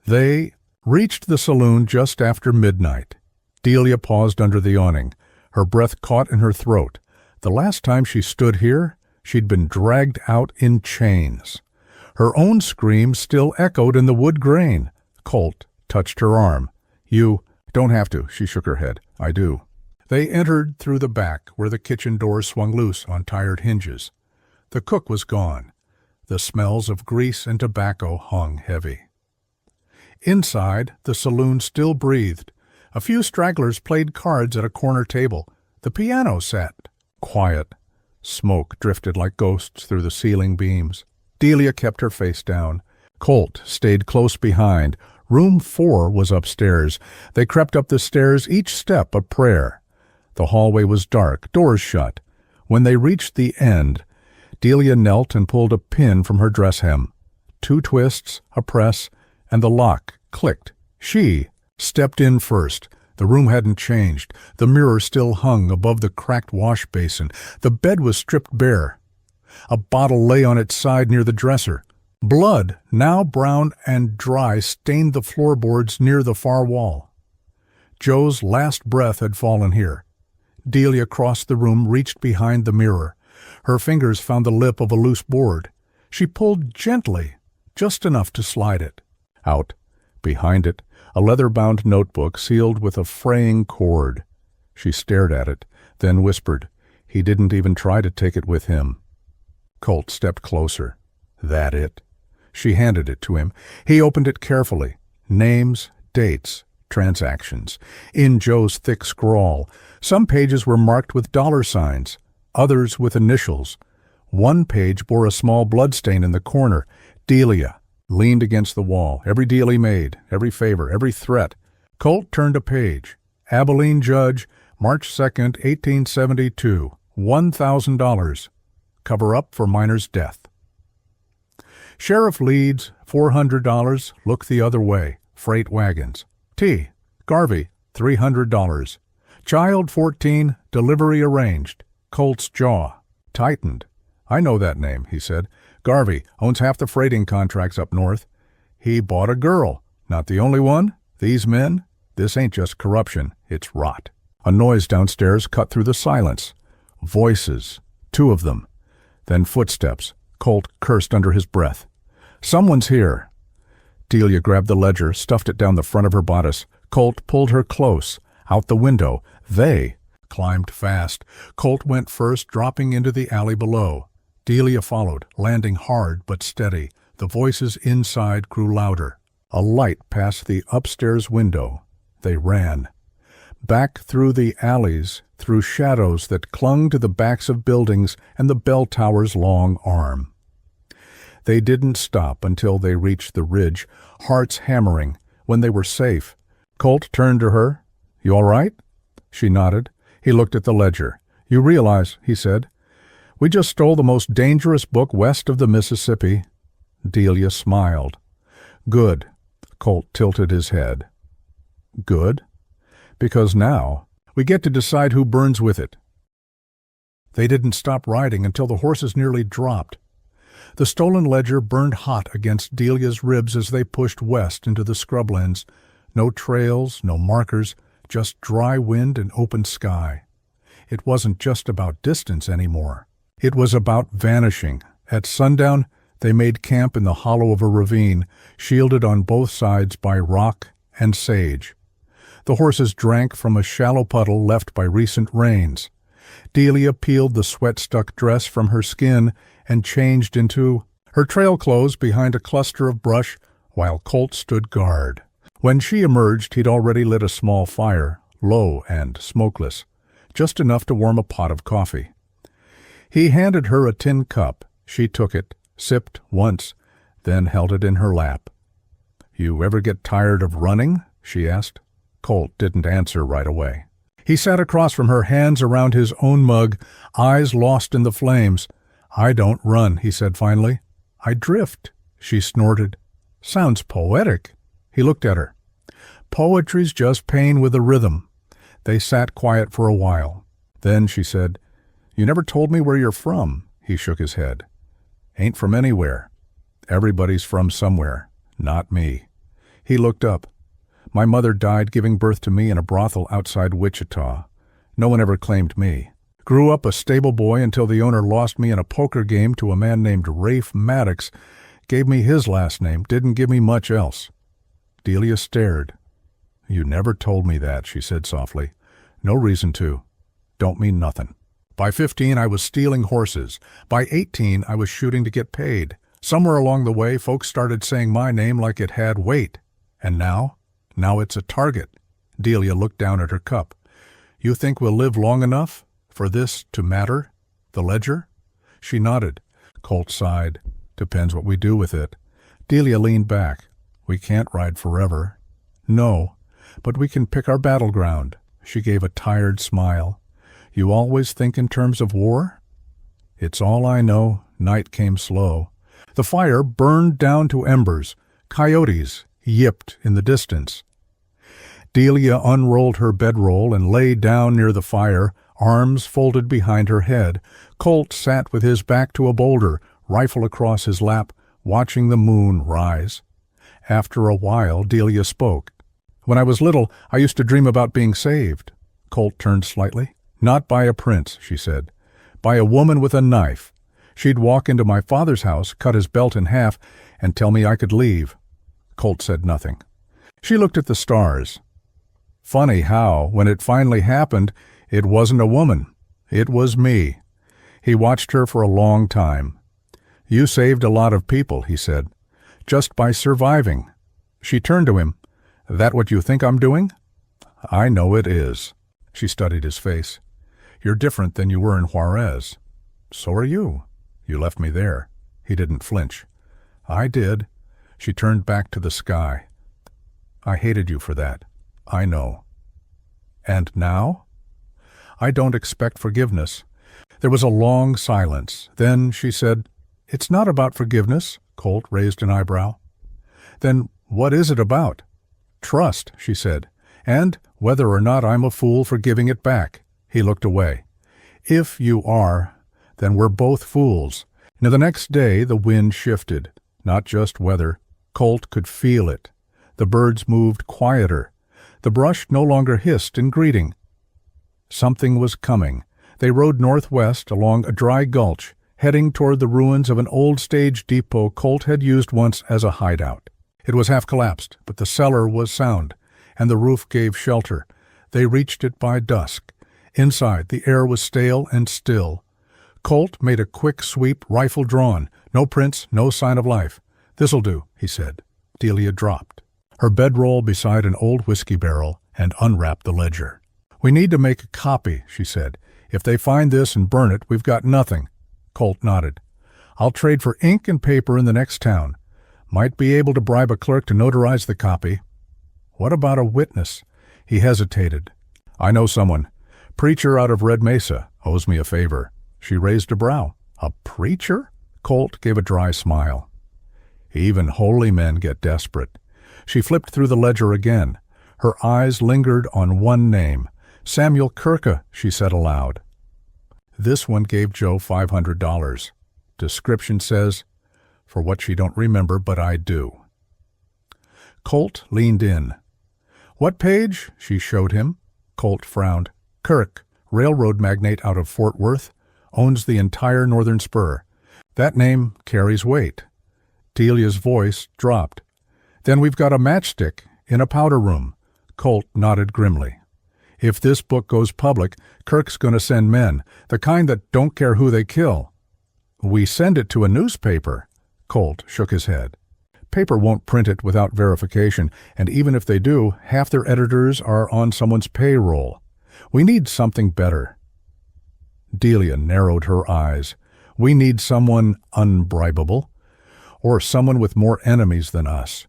They reached the saloon just after midnight. Delia paused under the awning. Her breath caught in her throat. The last time she stood here, she'd been dragged out in chains. Her own scream still echoed in the wood grain. Colt touched her arm. "You don't have to," she shook her head. "I do." They entered through the back, where the kitchen door swung loose on tired hinges. The cook was gone. The smells of grease and tobacco hung heavy. Inside, the saloon still breathed. A few stragglers played cards at a corner table. The piano sat quiet. Smoke drifted like ghosts through the ceiling beams. Delia kept her face down. Colt stayed close behind. Room 4 was upstairs. They crept up the stairs, each step a prayer. The hallway was dark, doors shut. When they reached the end, Delia knelt and pulled a pin from her dress hem. 2 twists, a press, and the lock clicked. She stepped in first. The room hadn't changed. The mirror still hung above the cracked wash basin. The bed was stripped bare. A bottle lay on its side near the dresser. Blood, now brown and dry, stained the floorboards near the far wall. Joe's last breath had fallen here. Delia crossed the room, reached behind the mirror. Her fingers found the lip of a loose board. She pulled gently, just enough to slide it. Out, behind it, a leather-bound notebook sealed with a fraying cord. She stared at it, then whispered. He didn't even try to take it with him. Colt stepped closer. That it? She handed it to him. He opened it carefully. Names, dates, transactions. In Joe's thick scrawl, some pages were marked with $signs, others with initials. One page bore a small bloodstain in the corner. Delia leaned against the wall. Every deal he made, every favor, every threat. Colt turned a page. Abilene Judge, March 2nd, 1872. $1,000. Cover-up for miner's death. Sheriff Leeds, $400. Look the other way. Freight wagons. T. Garvey, $300. Child 14, delivery arranged. Colt's jaw tightened. I know that name, he said. Garvey owns half the freighting contracts up north. He bought a girl. Not the only one. These men, This ain't just corruption, it's rot. A noise downstairs cut through the silence. Voices, 2 of them. Then footsteps. Colt cursed under his breath. Someone's here. Delia grabbed the ledger, stuffed it down the front of her bodice. Colt pulled her close, out the window. They climbed fast. Colt went first, dropping into the alley below. Delia followed, landing hard but steady. The voices inside grew louder. A light passed the upstairs window. They ran. Back through the alleys, through shadows that clung to the backs of buildings and the bell tower's long arm. They didn't stop until they reached the ridge, hearts hammering. When they were safe, Colt turned to her. "You all right?" She nodded. He looked at the ledger. "You realize," he said, "we just stole the most dangerous book west of the Mississippi." Delia smiled. "Good." Colt tilted his head. "Good? Because now we get to decide who burns with it." They didn't stop riding until the horses nearly dropped. The stolen ledger burned hot against Delia's ribs as they pushed west into the scrublands. No trails, no markers, just dry wind and open sky. It wasn't just about distance anymore. It was about vanishing. At sundown, they made camp in the hollow of a ravine, shielded on both sides by rock and sage. The horses drank from a shallow puddle left by recent rains. Delia peeled the sweat-stuck dress from her skin and changed into her trail clothes behind a cluster of brush while Colt stood guard. When she emerged, he'd already lit a small fire, low and smokeless, just enough to warm a pot of coffee. He handed her a tin cup. She took it, sipped once, then held it in her lap. "You ever get tired of running?" she asked. Colt didn't answer right away. He sat across from her, hands around his own mug, eyes lost in the flames. "I don't run," he said finally. "I drift," she snorted. "Sounds poetic." He looked at her. "Poetry's just pain with a rhythm." They sat quiet for a while. Then she said, "You never told me where you're from." He shook his head. "Ain't from anywhere. Everybody's from somewhere. Not me." He looked up. "My mother died giving birth to me in a brothel outside Wichita. No one ever claimed me. Grew up a stable boy until the owner lost me in a poker game to a man named Rafe Maddox. Gave me his last name, didn't give me much else." Delia stared. "You never told me that," she said softly. "No reason to. Don't mean nothing. By 15, I was stealing horses. By 18, I was shooting to get paid. Somewhere along the way, folks started saying my name like it had weight. And now it's a target." Delia looked down at her cup. "You think we'll live long enough for this to matter? The ledger?" She nodded. Colt sighed. "Depends what we do with it." Delia leaned back. "We can't ride forever." "No, but we can pick our battleground." She gave a tired smile. "You always think in terms of war?" "It's all I know." Night came slow. The fire burned down to embers. Coyotes yipped in the distance. Delia unrolled her bedroll and lay down near the fire, arms folded behind her head. Colt sat with his back to a boulder, rifle across his lap, watching the moon rise. After a while, Delia spoke. "When I was little, I used to dream about being saved." Colt turned slightly. "Not by a prince," she said. "By a woman with a knife. She'd walk into my father's house, cut his belt in half, and tell me I could leave." Colt said nothing. She looked at the stars. "Funny how, when it finally happened, it wasn't a woman. It was me." He watched her for a long time. "You saved a lot of people," he said, "just by surviving." She turned to him. "That what you think I'm doing?" "I know it is." She studied his face. "You're different than you were in Juarez." "So are you. You left me there." He didn't flinch. "I did." She turned back to the sky. "I hated you for that. I know." "And now?" "I don't expect forgiveness." There was a long silence. Then she said, "It's not about forgiveness." Colt raised an eyebrow. "Then what is it about?" "Trust," she said, "and whether or not I'm a fool for giving it back." He looked away. "If you are, then we're both fools." Now the next day the wind shifted. Not just weather. Colt could feel it. The birds moved quieter. The brush no longer hissed in greeting. Something was coming. They rode northwest along a dry gulch, heading toward the ruins of an old stage depot Colt had used once as a hideout. It was half collapsed, but the cellar was sound, and the roof gave shelter. They reached it by dusk. Inside, the air was stale and still. Colt made a quick sweep, rifle drawn. No prints, no sign of life. "This'll do," he said. Delia dropped her bedroll beside an old whiskey barrel and unwrapped the ledger. "We need to make a copy," she said. "If they find this and burn it, we've got nothing." Colt nodded. "I'll trade for ink and paper in the next town. Might be able to bribe a clerk to notarize the copy." "What about a witness?" He hesitated. "I know someone. Preacher out of Red Mesa. Owes me a favor." She raised a brow. "A preacher?" Colt gave a dry smile. "Even holy men get desperate." She flipped through the ledger again. Her eyes lingered on one name. "Samuel Kirka," she said aloud. "This one gave Joe $500. Description says, for what she don't remember, but I do." Colt leaned in. "What page?" she showed him. Colt frowned. "Kirk, railroad magnate out of Fort Worth, owns the entire northern spur. That name carries weight." Delia's voice dropped. "Then we've got a matchstick in a powder room." Colt nodded grimly. "If this book goes public, Kirk's going to send men, the kind that don't care who they kill." "We send it to a newspaper." Colt shook his head. "Paper won't print it without verification, and even if they do, half their editors are on someone's payroll. We need something better." Delia narrowed her eyes. "We need someone unbribable, or someone with more enemies than us."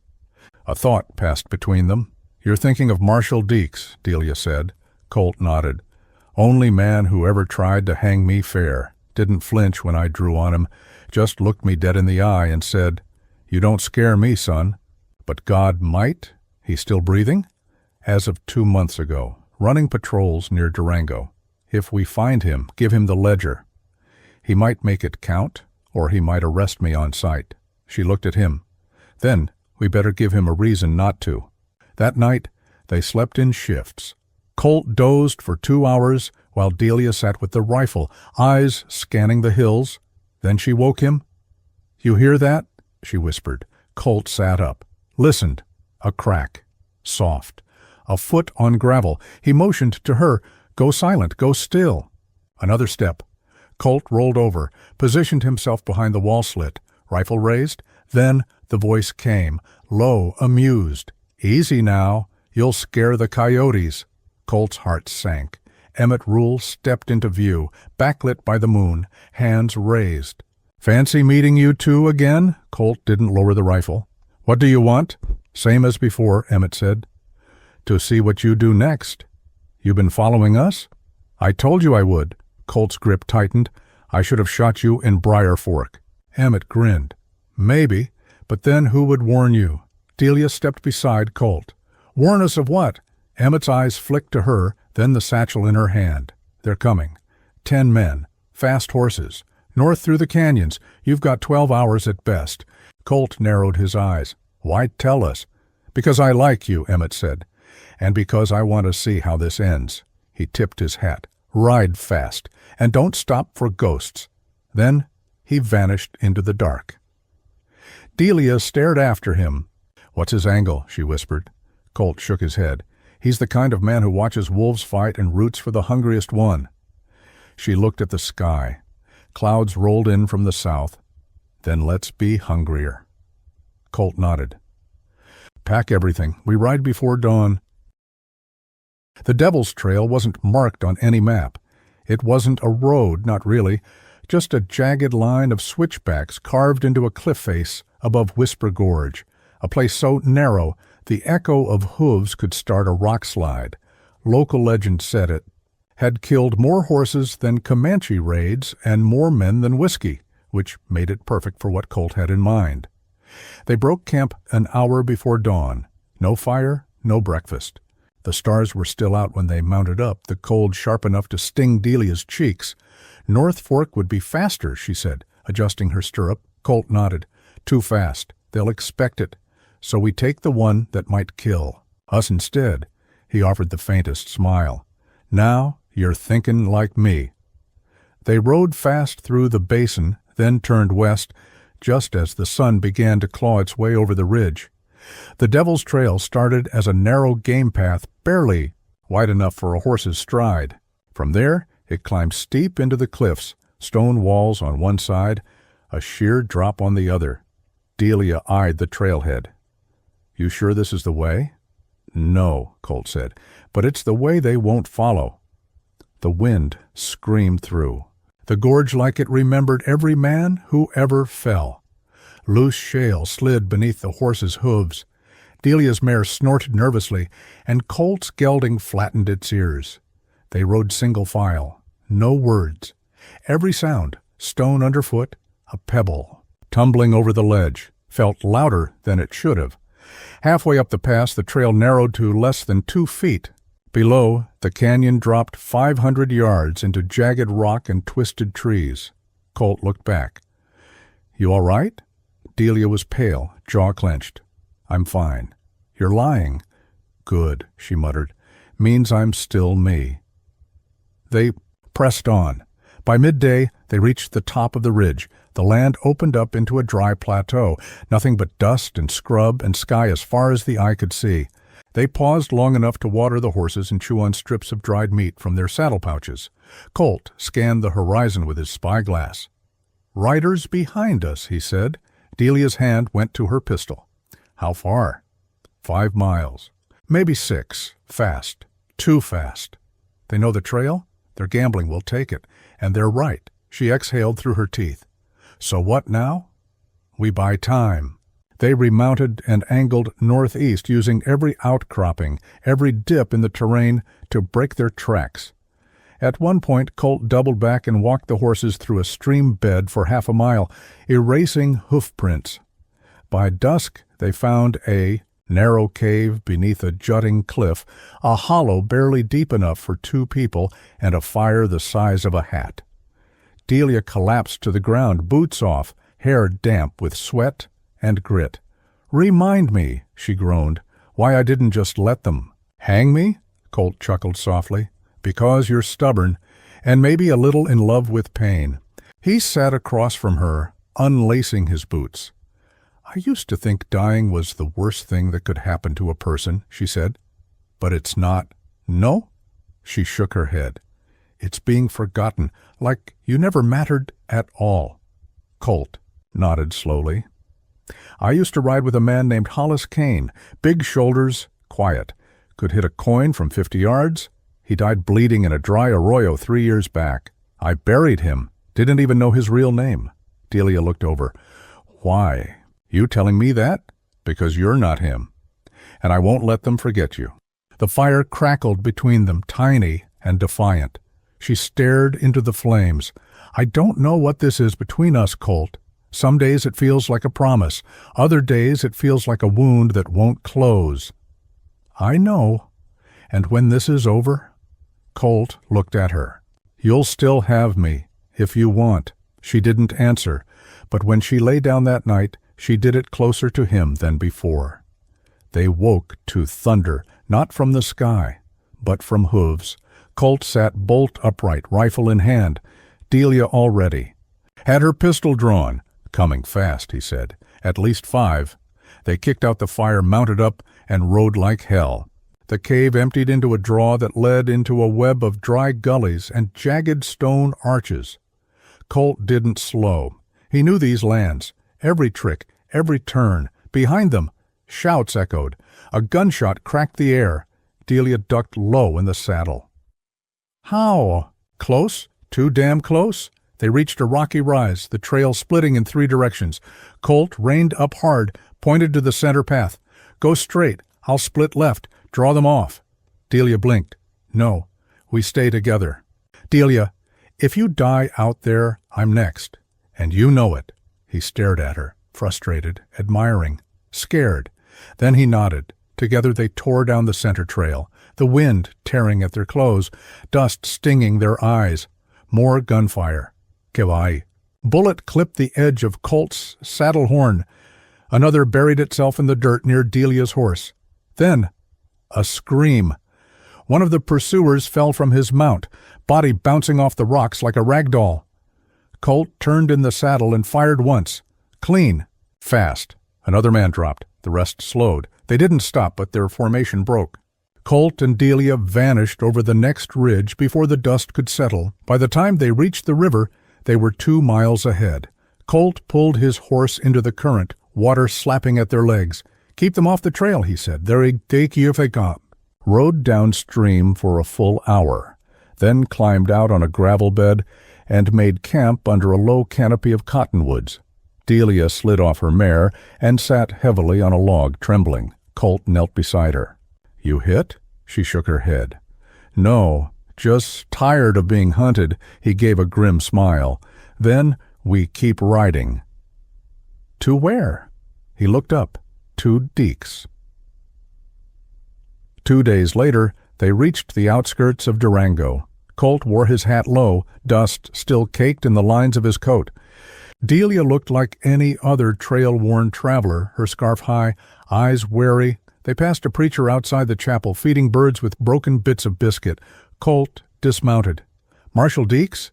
A thought passed between them. "You're thinking of Marshal Deeks," Delia said. Colt nodded. "Only man who ever tried to hang me fair. Didn't flinch when I drew on him, just looked me dead in the eye and said, 'You don't scare me, son.' But God might. He's still breathing? As of 2 months ago, running patrols near Durango. If we find him, give him the ledger. He might make it count, or he might arrest me on sight." She looked at him. "Then we better give him a reason not to." That night, they slept in shifts. Colt dozed for 2 hours while Delia sat with the rifle, eyes scanning the hills. Then she woke him. "You hear that?" she whispered. Colt sat up, listened. A crack. Soft. A foot on gravel. He motioned to her. "Go silent. Go still." Another step. Colt rolled over, positioned himself behind the wall slit. Rifle raised. Then the voice came, low, amused. "Easy now. You'll scare the coyotes." Colt's heart sank. Emmett Rule stepped into view, backlit by the moon, hands raised. "Fancy meeting you two again?" Colt didn't lower the rifle. "What do you want?" "Same as before," Emmett said. "To see what you do next." "You been following us?" "I told you I would." Colt's grip tightened. "I should have shot you in Briar Fork." Emmett grinned. "Maybe, but then who would warn you?" Delia stepped beside Colt. "Warn us of what?" Emmett's eyes flicked to her, then the satchel in her hand. "They're coming. 10 men. Fast horses. North through the canyons. You've got 12 hours at best." Colt narrowed his eyes. "Why tell us?" "Because I like you," Emmett said. "And because I want to see how this ends." He tipped his hat. "Ride fast, and don't stop for ghosts." Then he vanished into the dark. Delia stared after him. "What's his angle?" she whispered. Colt shook his head. "He's the kind of man who watches wolves fight and roots for the hungriest one." She looked at the sky. Clouds rolled in from the south. "Then let's be hungrier." Colt nodded. "Pack everything. We ride before dawn." The Devil's Trail wasn't marked on any map. It wasn't a road, not really, just a jagged line of switchbacks carved into a cliff face above Whisper Gorge, a place so narrow the echo of hooves could start a rock slide. Local legend said it had killed more horses than Comanche raids and more men than whiskey, which made it perfect for what Colt had in mind. They broke camp an hour before dawn. No fire, no breakfast. The stars were still out when they mounted up, the cold sharp enough to sting Delia's cheeks. "North Fork would be faster," she said, adjusting her stirrup. Colt nodded. "Too fast. They'll expect it. So we take the one that might kill us instead." He offered the faintest smile. "Now you're thinking like me." They rode fast through the basin, then turned west, just as the sun began to claw its way over the ridge. The Devil's Trail started as a narrow game path, barely wide enough for a horse's stride. From there, it climbed steep into the cliffs, stone walls on one side, a sheer drop on the other. Delia eyed the trailhead. "You sure this is the way?" "No," Colt said, "but it's the way they won't follow." The wind screamed through. The gorge like it remembered every man who ever fell. Loose shale slid beneath the horse's hooves. Delia's mare snorted nervously, and Colt's gelding flattened its ears. They rode single file, no words. Every sound, stone underfoot, a pebble, tumbling over the ledge, felt louder than it should have. Halfway up the pass, the trail narrowed to less than 2 feet. Below, the canyon dropped 500 yards into jagged rock and twisted trees. Colt looked back. "You all right?" Delia was pale, jaw clenched. "I'm fine." "You're lying." "Good," she muttered. "Means I'm still me." They pressed on. By midday, they reached the top of the ridge. The land opened up into a dry plateau, nothing but dust and scrub and sky as far as the eye could see. They paused long enough to water the horses and chew on strips of dried meat from their saddle pouches. Colt scanned the horizon with his spyglass. "Riders behind us," he said. Delia's hand went to her pistol. "How far?" 5 miles. "Maybe 6. Fast. Too fast." "They know the trail? Their gambling will take it. And they're right." She exhaled through her teeth. "So what now?" "We buy time." They remounted and angled northeast, using every outcropping, every dip in the terrain to break their tracks. At one point, Colt doubled back and walked the horses through a stream bed for half a mile, erasing hoof prints. By dusk, they found a narrow cave beneath a jutting cliff, a hollow barely deep enough for 2 people, and a fire the size of a hat. Delia collapsed to the ground, boots off, hair damp with sweat and grit. "Remind me," she groaned, "why I didn't just let them." "Hang me?" Colt chuckled softly. "Because you're stubborn, and maybe a little in love with pain." He sat across from her, unlacing his boots. "I used to think dying was the worst thing that could happen to a person," she said. "But it's not." "No?" She shook her head. "It's being forgotten, like you never mattered at all." Colt nodded slowly. "I used to ride with a man named Hollis Kane. Big shoulders, quiet. Could hit a coin from 50 yards. He died bleeding in a dry arroyo 3 years back. I buried him. Didn't even know his real name." Delia looked over. "Why? You telling me that? Because you're not him. And I won't let them forget you." The fire crackled between them, tiny and defiant. She stared into the flames. "I don't know what this is between us, Colt. Some days it feels like a promise. Other days it feels like a wound that won't close." "I know. And when this is over?" Colt looked at her. "You'll still have me, if you want." She didn't answer, but when she lay down that night, she did it closer to him than before. They woke to thunder, not from the sky, but from hooves. Colt sat bolt upright, rifle in hand. Delia all ready. Had her pistol drawn. "Coming fast," he said. "At least 5. They kicked out the fire, mounted up, and rode like hell. The cave emptied into a draw that led into a web of dry gullies and jagged stone arches. Colt didn't slow. He knew these lands. Every trick, every turn. Behind them, shouts echoed. A gunshot cracked the air. Delia ducked low in the saddle. "How? Close? Too damn close?" They reached a rocky rise, the trail splitting in 3 directions. Colt reined up hard, pointed to the center path. "Go straight. I'll split left. Draw them off." Delia blinked. "No, we stay together." "Delia, if you die out there, I'm next. And you know it." He stared at her, frustrated, admiring, scared. Then he nodded. Together they tore down the center trail, the wind tearing at their clothes, dust stinging their eyes. More gunfire. Cowboy. Bullet clipped the edge of Colt's saddle horn. Another buried itself in the dirt near Delia's horse. Then a scream. One of the pursuers fell from his mount, body bouncing off the rocks like a rag doll. Colt turned in the saddle and fired once. Clean. Fast. Another man dropped. The rest slowed. They didn't stop, but their formation broke. Colt and Delia vanished over the next ridge before the dust could settle. By the time they reached the river, they were 2 miles ahead. Colt pulled his horse into the current, water slapping at their legs. "Keep them off the trail," he said. "They're up." Rode downstream for a full hour, then climbed out on a gravel bed and made camp under a low canopy of cottonwoods. Delia slid off her mare and sat heavily on a log, trembling. Colt knelt beside her. "You hit?" She shook her head. "No, just tired of being hunted." He gave a grim smile. "Then we keep riding." "To where?" He looked up. "To Deeks." 2 days later, they reached the outskirts of Durango. Colt wore his hat low, dust still caked in the lines of his coat. Delia looked like any other trail-worn traveler, her scarf high, eyes wary. They passed a preacher outside the chapel, feeding birds with broken bits of biscuit. Colt dismounted. "Marshal Deeks?"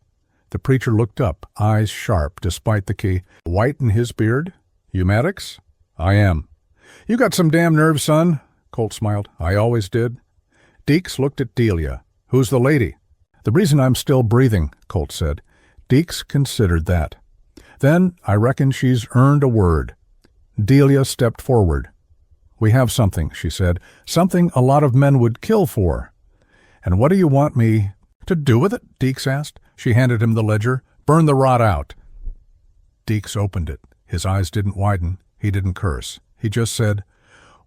The preacher looked up, eyes sharp despite the key. "White in his beard? You Maddox?" "I am." "You got some damn nerve, son." Colt smiled. "I always did." Deeks looked at Delia. "Who's the lady?" "The reason I'm still breathing," Colt said. Deeks considered that. "Then I reckon she's earned a word." Delia stepped forward. "We have something," she said. "Something a lot of men would kill for." "And what do you want me to do with it?" Deeks asked. She handed him the ledger. "Burn the rot out." Deeks opened it. His eyes didn't widen. He didn't curse. He just said,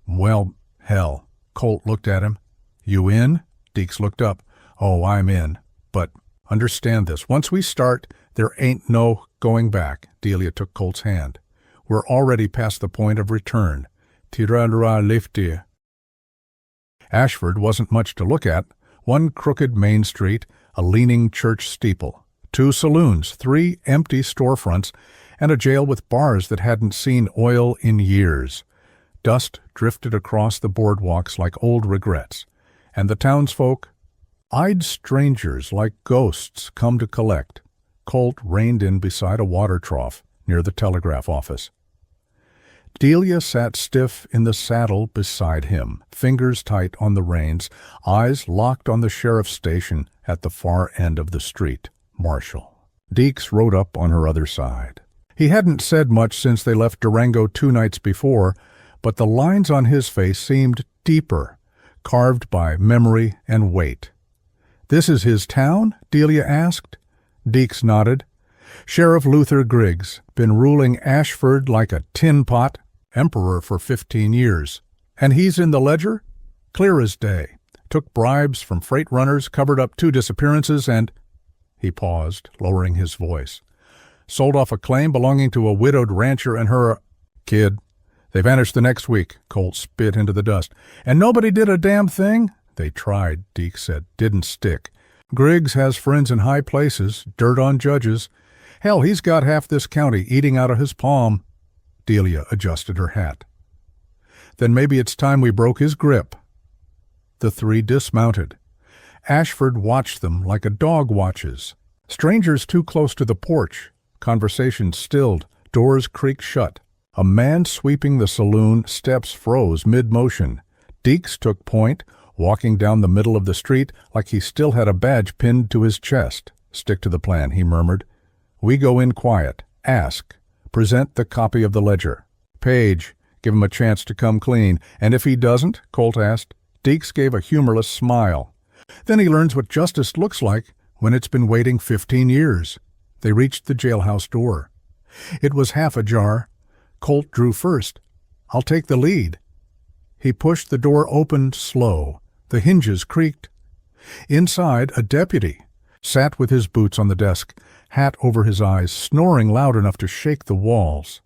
"Well, hell." Colt looked at him. "You in?" Deeks looked up. "Oh, I'm in. But understand this. Once we start, there ain't no going back." Delia took Colt's hand. "We're already past the point of return. Tirandra lifti." Ashford wasn't much to look at. One crooked main street, a leaning church steeple, 2 saloons, 3 empty storefronts, and a jail with bars that hadn't seen oil in years. Dust drifted across the boardwalks like old regrets, and the townsfolk eyed strangers like ghosts come to collect. Colt reined in beside a water trough near the telegraph office. Delia sat stiff in the saddle beside him, fingers tight on the reins, eyes locked on the sheriff's station at the far end of the street, Marshal. Deeks rode up on her other side. He hadn't said much since they left Durango 2 nights before, but the lines on his face seemed deeper, carved by memory and weight. "This is his town?" Delia asked. Deeks nodded. "Sheriff Luther Griggs, been ruling Ashford like a tin pot, emperor for 15 years. And he's in the ledger? Clear as day. Took bribes from freight runners, covered up 2 disappearances, and—" He paused, lowering his voice. "Sold off a claim belonging to a widowed rancher and her kid. They vanished the next week." Colt spit into the dust. "And nobody did a damn thing?" "They tried," Deeks said. "Didn't stick. Griggs has friends in high places, dirt on judges. Hell, he's got half this county eating out of his palm." Delia adjusted her hat. "Then maybe it's time we broke his grip." The 3 dismounted. Ashford watched them like a dog watches. Strangers too close to the porch. Conversation stilled. Doors creaked shut. A man sweeping the saloon, steps froze mid-motion. Deeks took point, walking down the middle of the street like he still had a badge pinned to his chest. "Stick to the plan," he murmured. "We go in quiet. Ask. Present the copy of the ledger. Page, give him a chance to come clean. And if he doesn't?" Colt asked. Deeks gave a humorless smile. "Then he learns what justice looks like when it's been waiting 15 years. They reached the jailhouse door. It was half ajar. Colt drew first. "I'll take the lead." He pushed the door open slow. The hinges creaked. Inside, a deputy sat with his boots on the desk, hat over his eyes, snoring loud enough to shake the walls.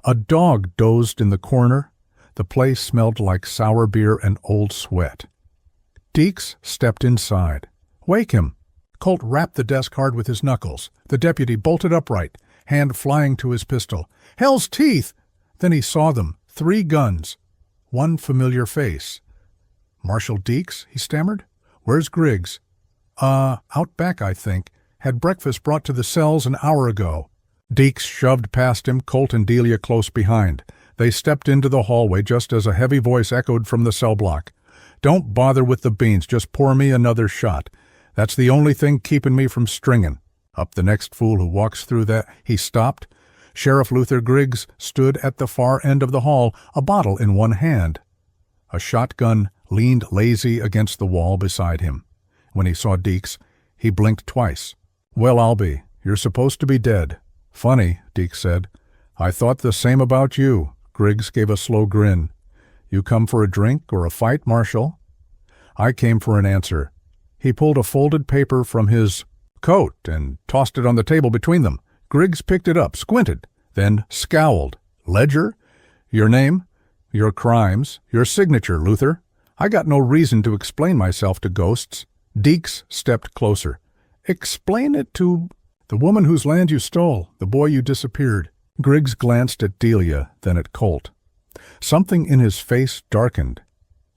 A dog dozed in the corner. The place smelled like sour beer and old sweat. Deeks stepped inside. "Wake him." Colt rapped the desk hard with his knuckles. The deputy bolted upright, hand flying to his pistol. "Hell's teeth!" Then he saw them, 3 guns, one familiar face. Marshal Deeks?" he stammered. "Where's Griggs?" Out back, I think. Had breakfast brought to the cells an hour ago." Deeks shoved past him, Colt and Delia close behind. They stepped into the hallway just as a heavy voice echoed from the cell block. "Don't bother with the beans, just pour me another shot. That's the only thing keeping me from stringing." Up the next fool who walks through that. He stopped. Sheriff Luther Griggs stood at the far end of the hall, a bottle in one hand. A shotgun leaned lazy against the wall beside him. When he saw Deeks, he blinked twice. "Well, I'll be. You're supposed to be dead." "Funny," Deeks said. "I thought the same about you." Griggs gave a slow grin. "You come for a drink or a fight, Marshal?" "I came for an answer." He pulled a folded paper from his coat and tossed it on the table between them. Griggs picked it up, squinted, then scowled. "Ledger? Your name? Your crimes? Your signature, Luther? I got no reason to explain myself to ghosts." Deeks stepped closer. "Explain it to the woman whose land you stole, the boy you disappeared." Griggs glanced at Delia, then at Colt. Something in his face darkened.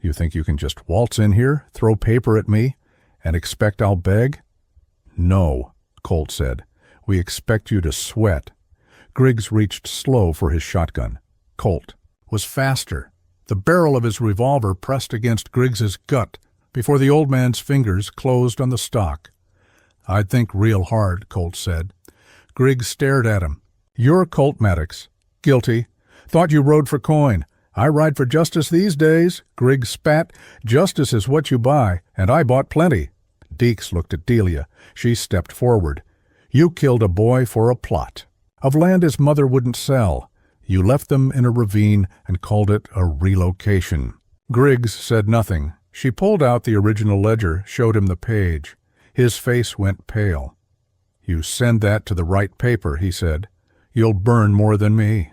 "You think you can just waltz in here, throw paper at me, and expect I'll beg?" "No," Colt said. "We expect you to sweat." Griggs reached slow for his shotgun. Colt was faster. The barrel of his revolver pressed against Griggs's gut before the old man's fingers closed on the stock. "I'd think real hard," Colt said. Griggs stared at him. "You're Colt Maddox. Guilty. Thought you rode for coin. I ride for justice these days." Griggs spat. "Justice is what you buy, and I bought plenty." Deeks looked at Delia. She stepped forward. "You killed a boy for a plot of land his mother wouldn't sell. You left them in a ravine and called it a relocation." Griggs said nothing. She pulled out the original ledger, showed him the page. His face went pale. "You send that to the right paper," he said. "You'll burn more than me."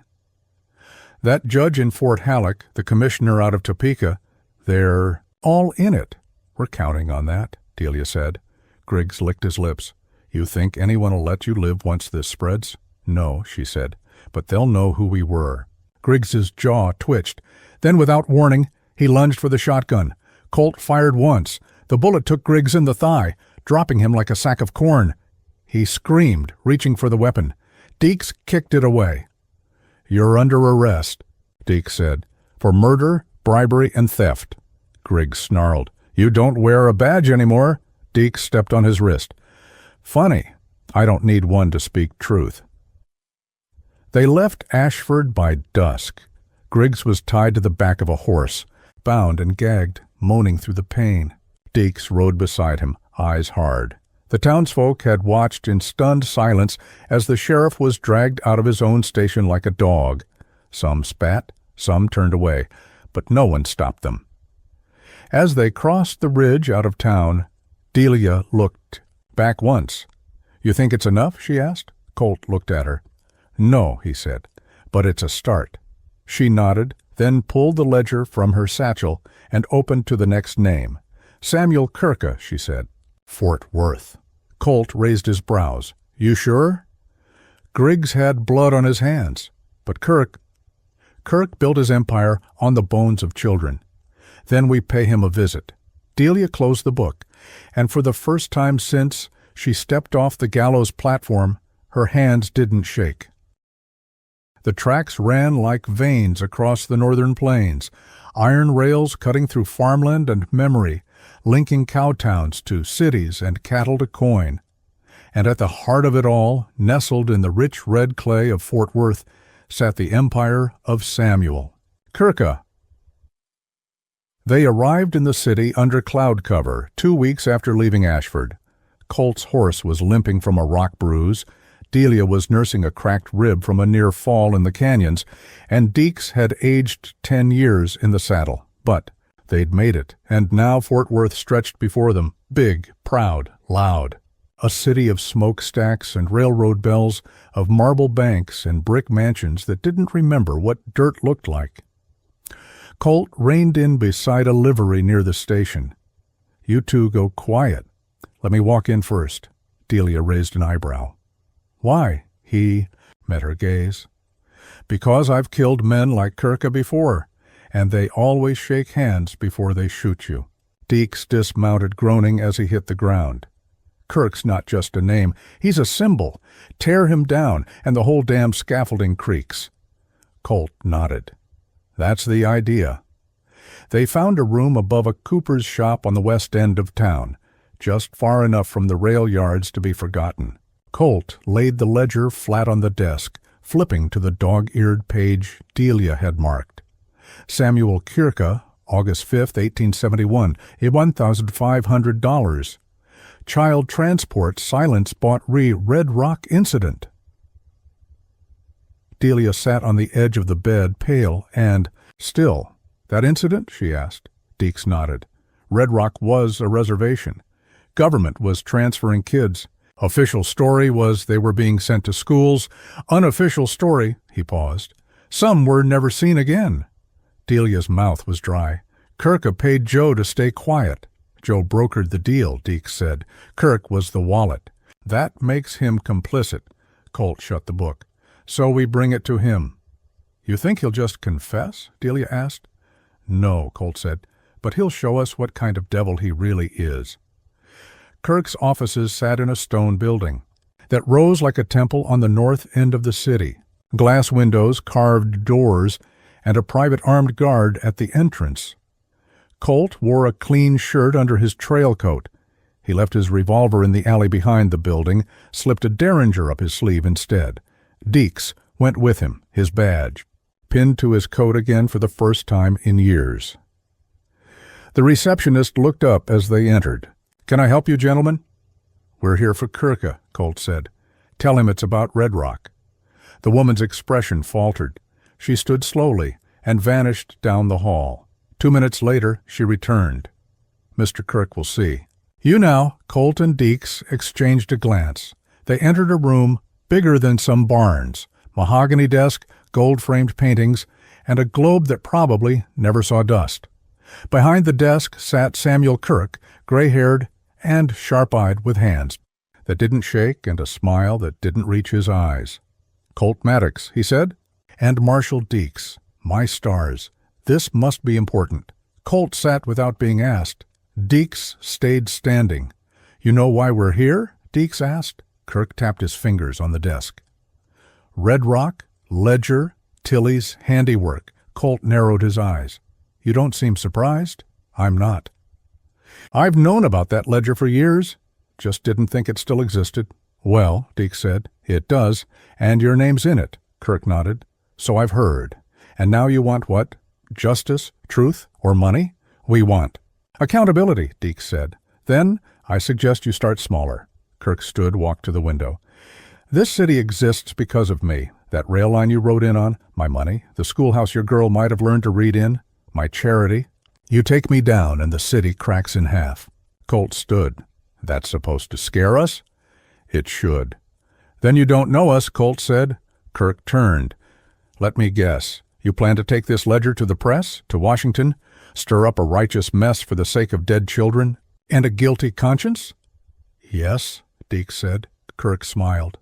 "That judge in Fort Halleck, the commissioner out of Topeka, they're all in it." "We're counting on that," Delia said. Griggs licked his lips. "You think anyone will let you live once this spreads?" "No," she said, "but they'll know who we were." Griggs's jaw twitched. Then, without warning, he lunged for the shotgun. Colt fired once. The bullet took Griggs in the thigh, dropping him like a sack of corn. He screamed, reaching for the weapon. Deeks kicked it away. "You're under arrest," Deeks said, "for murder, bribery, and theft." Griggs snarled. "You don't wear a badge anymore." Deeks stepped on his wrist. "Funny. I don't need one to speak truth." They left Ashford by dusk. Griggs was tied to the back of a horse, bound and gagged, moaning through the pain. Deeks rode beside him, eyes hard. The townsfolk had watched in stunned silence as the sheriff was dragged out of his own station like a dog. Some spat, some turned away, but no one stopped them. As they crossed the ridge out of town, Delia looked back once. "You think it's enough?" she asked. Colt looked at her. "No," he said, "but it's a start." She nodded, then pulled the ledger from her satchel and opened to the next name. "Samuel Kirka," she said. "Fort Worth." Colt raised his brows. "You sure?" Griggs had blood on his hands, but Kirk built his empire on the bones of children. Then we pay him a visit. Delia closed the book, and for the first time since she stepped off the gallows platform, her hands didn't shake. The tracks ran like veins across the northern plains, iron rails cutting through farmland and memory, linking cow towns to cities and cattle to coin. And at the heart of it all, nestled in the rich red clay of Fort Worth, sat the empire of Samuel. Kirka. They arrived in the city under cloud cover 2 weeks after leaving Ashford. Colt's horse was limping from a rock bruise, Delia was nursing a cracked rib from a near fall in the canyons, and Deeks had aged 10 years in the saddle. But they'd made it, and now Fort Worth stretched before them, big, proud, loud. A city of smokestacks and railroad bells, of marble banks and brick mansions that didn't remember what dirt looked like. Colt reined in beside a livery near the station. "You two go quiet. Let me walk in first." Delia raised an eyebrow. "Why?" He met her gaze. "Because I've killed men like Kirka before, and they always shake hands before they shoot you. Deeks dismounted, groaning as he hit the ground. Kirk's not just a name, he's a symbol. Tear him down, and the whole damn scaffolding creaks. Colt nodded. That's the idea. They found a room above a cooper's shop on the west end of town, just far enough from the rail yards to be forgotten. Colt laid the ledger flat on the desk, flipping to the dog-eared page Delia had marked. Samuel Kirka, August 5, 1871, $1,500. Child transport silence bought Red Rock incident. Delia sat on the edge of the bed, pale and still. That incident? She asked. Deeks nodded. Red Rock was a reservation. Government was transferring kids. Official story was they were being sent to schools. Unofficial story, he paused, some were never seen again. Delia's mouth was dry. Kirka paid Joe to stay quiet. Joe brokered the deal, Deeks said. Kirk was the wallet. That makes him complicit. Colt shut the book. So we bring it to him. You think he'll just confess? Delia asked. No, Colt said, but he'll show us what kind of devil he really is. Kirk's offices sat in a stone building that rose like a temple on the north end of the city. Glass windows, carved doors, and a private armed guard at the entrance. Colt wore a clean shirt under his trail coat. He left his revolver in the alley behind the building, slipped a derringer up his sleeve instead. Deeks went with him, his badge, pinned to his coat again for the first time in years. The receptionist looked up as they entered. Can I help you, gentlemen? We're here for Kirka, Colt said. Tell him it's about Red Rock. The woman's expression faltered. She stood slowly and vanished down the hall. 2 minutes later, she returned. Mr. Kirk will see. You now, Colt and Deeks exchanged a glance. They entered a room bigger than some barns, mahogany desk, gold-framed paintings, and a globe that probably never saw dust. Behind the desk sat Samuel Kirk, gray-haired and sharp-eyed with hands that didn't shake and a smile that didn't reach his eyes. Colt Maddox, he said, and Marshal Deeks. My stars. This must be important. Colt sat without being asked. Deeks stayed standing. You know why we're here? Deeks asked. Kirk tapped his fingers on the desk. Red Rock, ledger, Tilly's handiwork. Colt narrowed his eyes. You don't seem surprised? I'm not. I've known about that ledger for years. Just didn't think it still existed. Well, Deeks said, it does, and your name's in it. Kirk nodded. So I've heard. And now you want what? Justice, truth, or money? We want accountability, Deeks said. Then I suggest you start smaller. Kirk stood, walked to the window. This city exists because of me. That rail line you rode in on, my money. The schoolhouse your girl might have learned to read in, my charity. You take me down and the city cracks in half. Colt stood. That's supposed to scare us? It should. Then you don't know us, Colt said. Kirk turned. Let me guess. You plan to take this ledger to the press, to Washington, stir up a righteous mess for the sake of dead children, and a guilty conscience? Yes, Deeks said. Kirk smiled.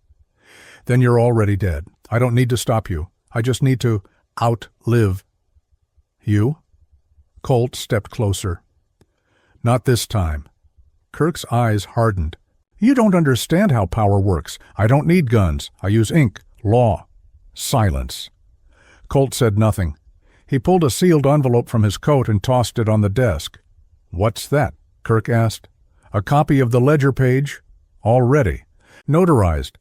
Then you're already dead. I don't need to stop you. I just need to outlive you. Colt stepped closer. Not this time. Kirk's eyes hardened. You don't understand how power works. I don't need guns. I use ink, law, silence. Colt said nothing. He pulled a sealed envelope from his coat and tossed it on the desk. What's that? Kirk asked. A copy of the ledger page. Already. Notarized.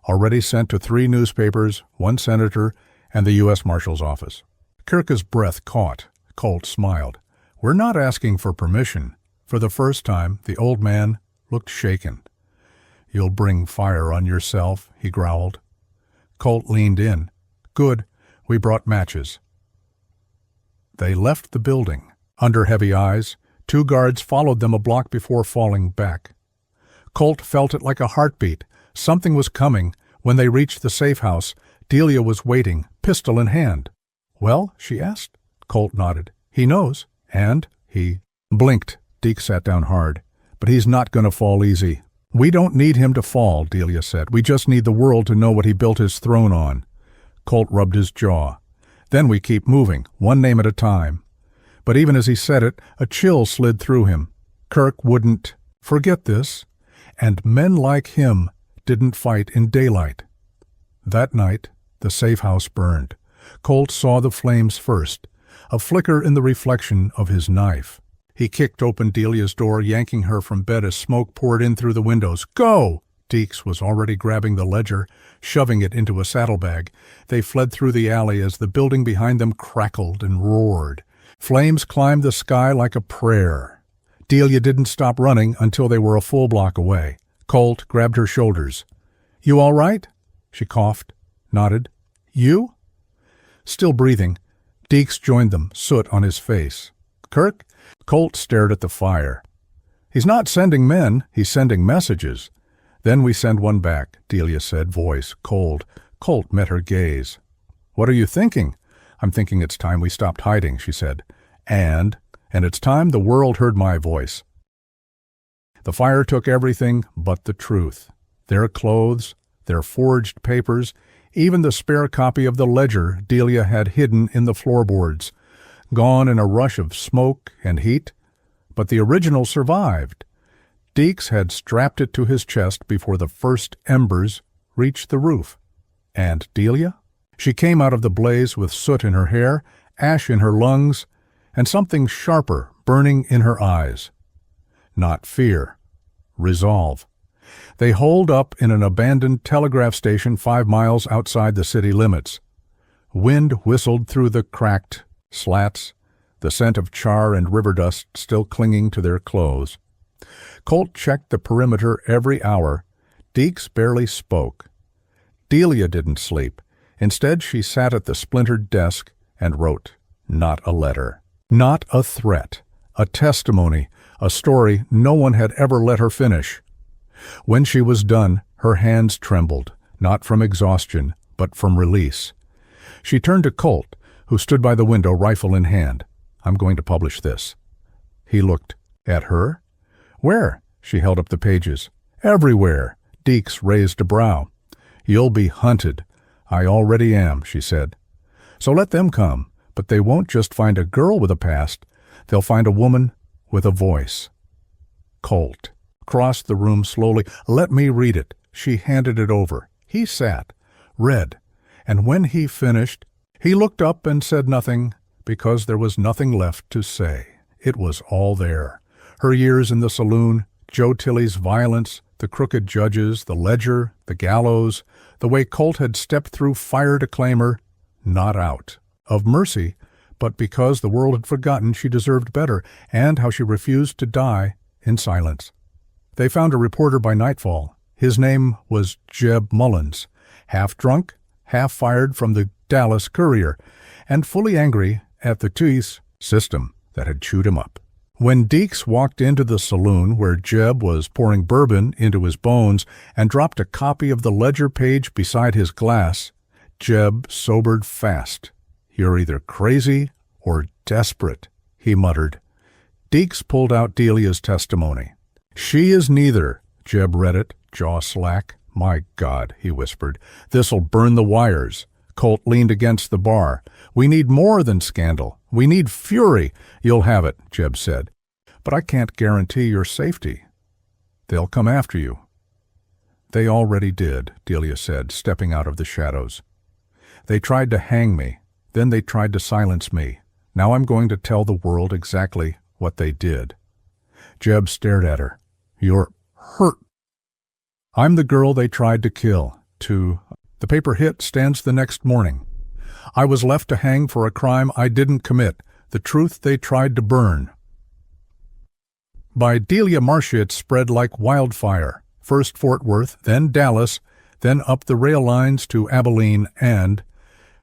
Already sent to 3 newspapers, 1 senator, and the U.S. Marshal's office. Kirk's breath caught. Colt smiled. We're not asking for permission. For the first time, the old man looked shaken. You'll bring fire on yourself, he growled. Colt leaned in. Good. We brought matches. They left the building. Under heavy eyes, 2 guards followed them a block before falling back. Colt felt it like a heartbeat. Something was coming. When they reached the safe house, Delia was waiting, pistol in hand. Well, she asked. Colt nodded. He knows. And he blinked. Deeks sat down hard. But he's not going to fall easy. We don't need him to fall, Delia said. We just need the world to know what he built his throne on. Colt rubbed his jaw. Then we keep moving, one name at a time. But even as he said it, a chill slid through him. Kirk wouldn't forget this, and men like him didn't fight in daylight. That night, the safe house burned. Colt saw the flames first, a flicker in the reflection of his knife. He kicked open Delia's door, yanking her from bed as smoke poured in through the windows. "Go!" Deeks was already grabbing the ledger, shoving it into a saddlebag. They fled through the alley as the building behind them crackled and roared. Flames climbed the sky like a prayer. Delia didn't stop running until they were a full block away. Colt grabbed her shoulders. "You all right?" She coughed, nodded. "You?" Still breathing, Deeks joined them, soot on his face. "Kirk?" Colt stared at the fire. "He's not sending men, he's sending messages." "Then we send one back," Delia said, voice cold. Colt met her gaze. "What are you thinking?" "I'm thinking it's time we stopped hiding," she said. And it's time the world heard my voice." The fire took everything but the truth. Their clothes, their forged papers, even the spare copy of the ledger Delia had hidden in the floorboards. Gone in a rush of smoke and heat. But the original survived. Deeks had strapped it to his chest before the first embers reached the roof. And Delia? She came out of the blaze with soot in her hair, ash in her lungs, and something sharper burning in her eyes. Not fear. Resolve. They holed up in an abandoned telegraph station 5 miles outside the city limits. Wind whistled through the cracked slats, the scent of char and river dust still clinging to their clothes. Colt checked the perimeter every hour. Deeks barely spoke. Delia didn't sleep. Instead, she sat at the splintered desk and wrote. Not a letter. Not a threat. A testimony. A story no one had ever let her finish. When she was done, her hands trembled, not from exhaustion, but from release. She turned to Colt, who stood by the window, rifle in hand. "I'm going to publish this." He looked at her. "Where?" She held up the pages. "Everywhere." Deeks raised a brow. "You'll be hunted." "I already am," she said. "So let them come, but they won't just find a girl with a past. They'll find a woman with a voice." Colt crossed the room slowly. "Let me read it." She handed it over. He sat, read, and when he finished, he looked up and said nothing, because there was nothing left to say. It was all there. Her years in the saloon, Joe Tilley's violence, the crooked judges, the ledger, the gallows, the way Colt had stepped through fire to claim her, not out of mercy, but because the world had forgotten she deserved better, and how she refused to die in silence. They found a reporter by nightfall. His name was Jeb Mullins, half drunk, half fired from the Dallas Courier, and fully angry at the TUI's system that had chewed him up. When Deeks walked into the saloon where Jeb was pouring bourbon into his bones and dropped a copy of the ledger page beside his glass, Jeb sobered fast. "You're either crazy or desperate," he muttered. Deeks pulled out Delia's testimony. "She is neither." Jeb read it, jaw slack. "My God," he whispered, "this'll burn the wires." Colt leaned against the bar. "We need more than scandal. We need fury." "You'll have it," Jeb said. "But I can't guarantee your safety." "They'll come after you." "They already did," Delia said, stepping out of the shadows. "They tried to hang me. Then they tried to silence me. Now I'm going to tell the world exactly what they did." Jeb stared at her. "You're hurt." "I'm the girl they tried to kill. The paper hit stands the next morning. I was left to hang for a crime I didn't commit, the truth they tried to burn." By Delia Marsh it spread like wildfire, first Fort Worth, then Dallas, then up the rail lines to Abilene and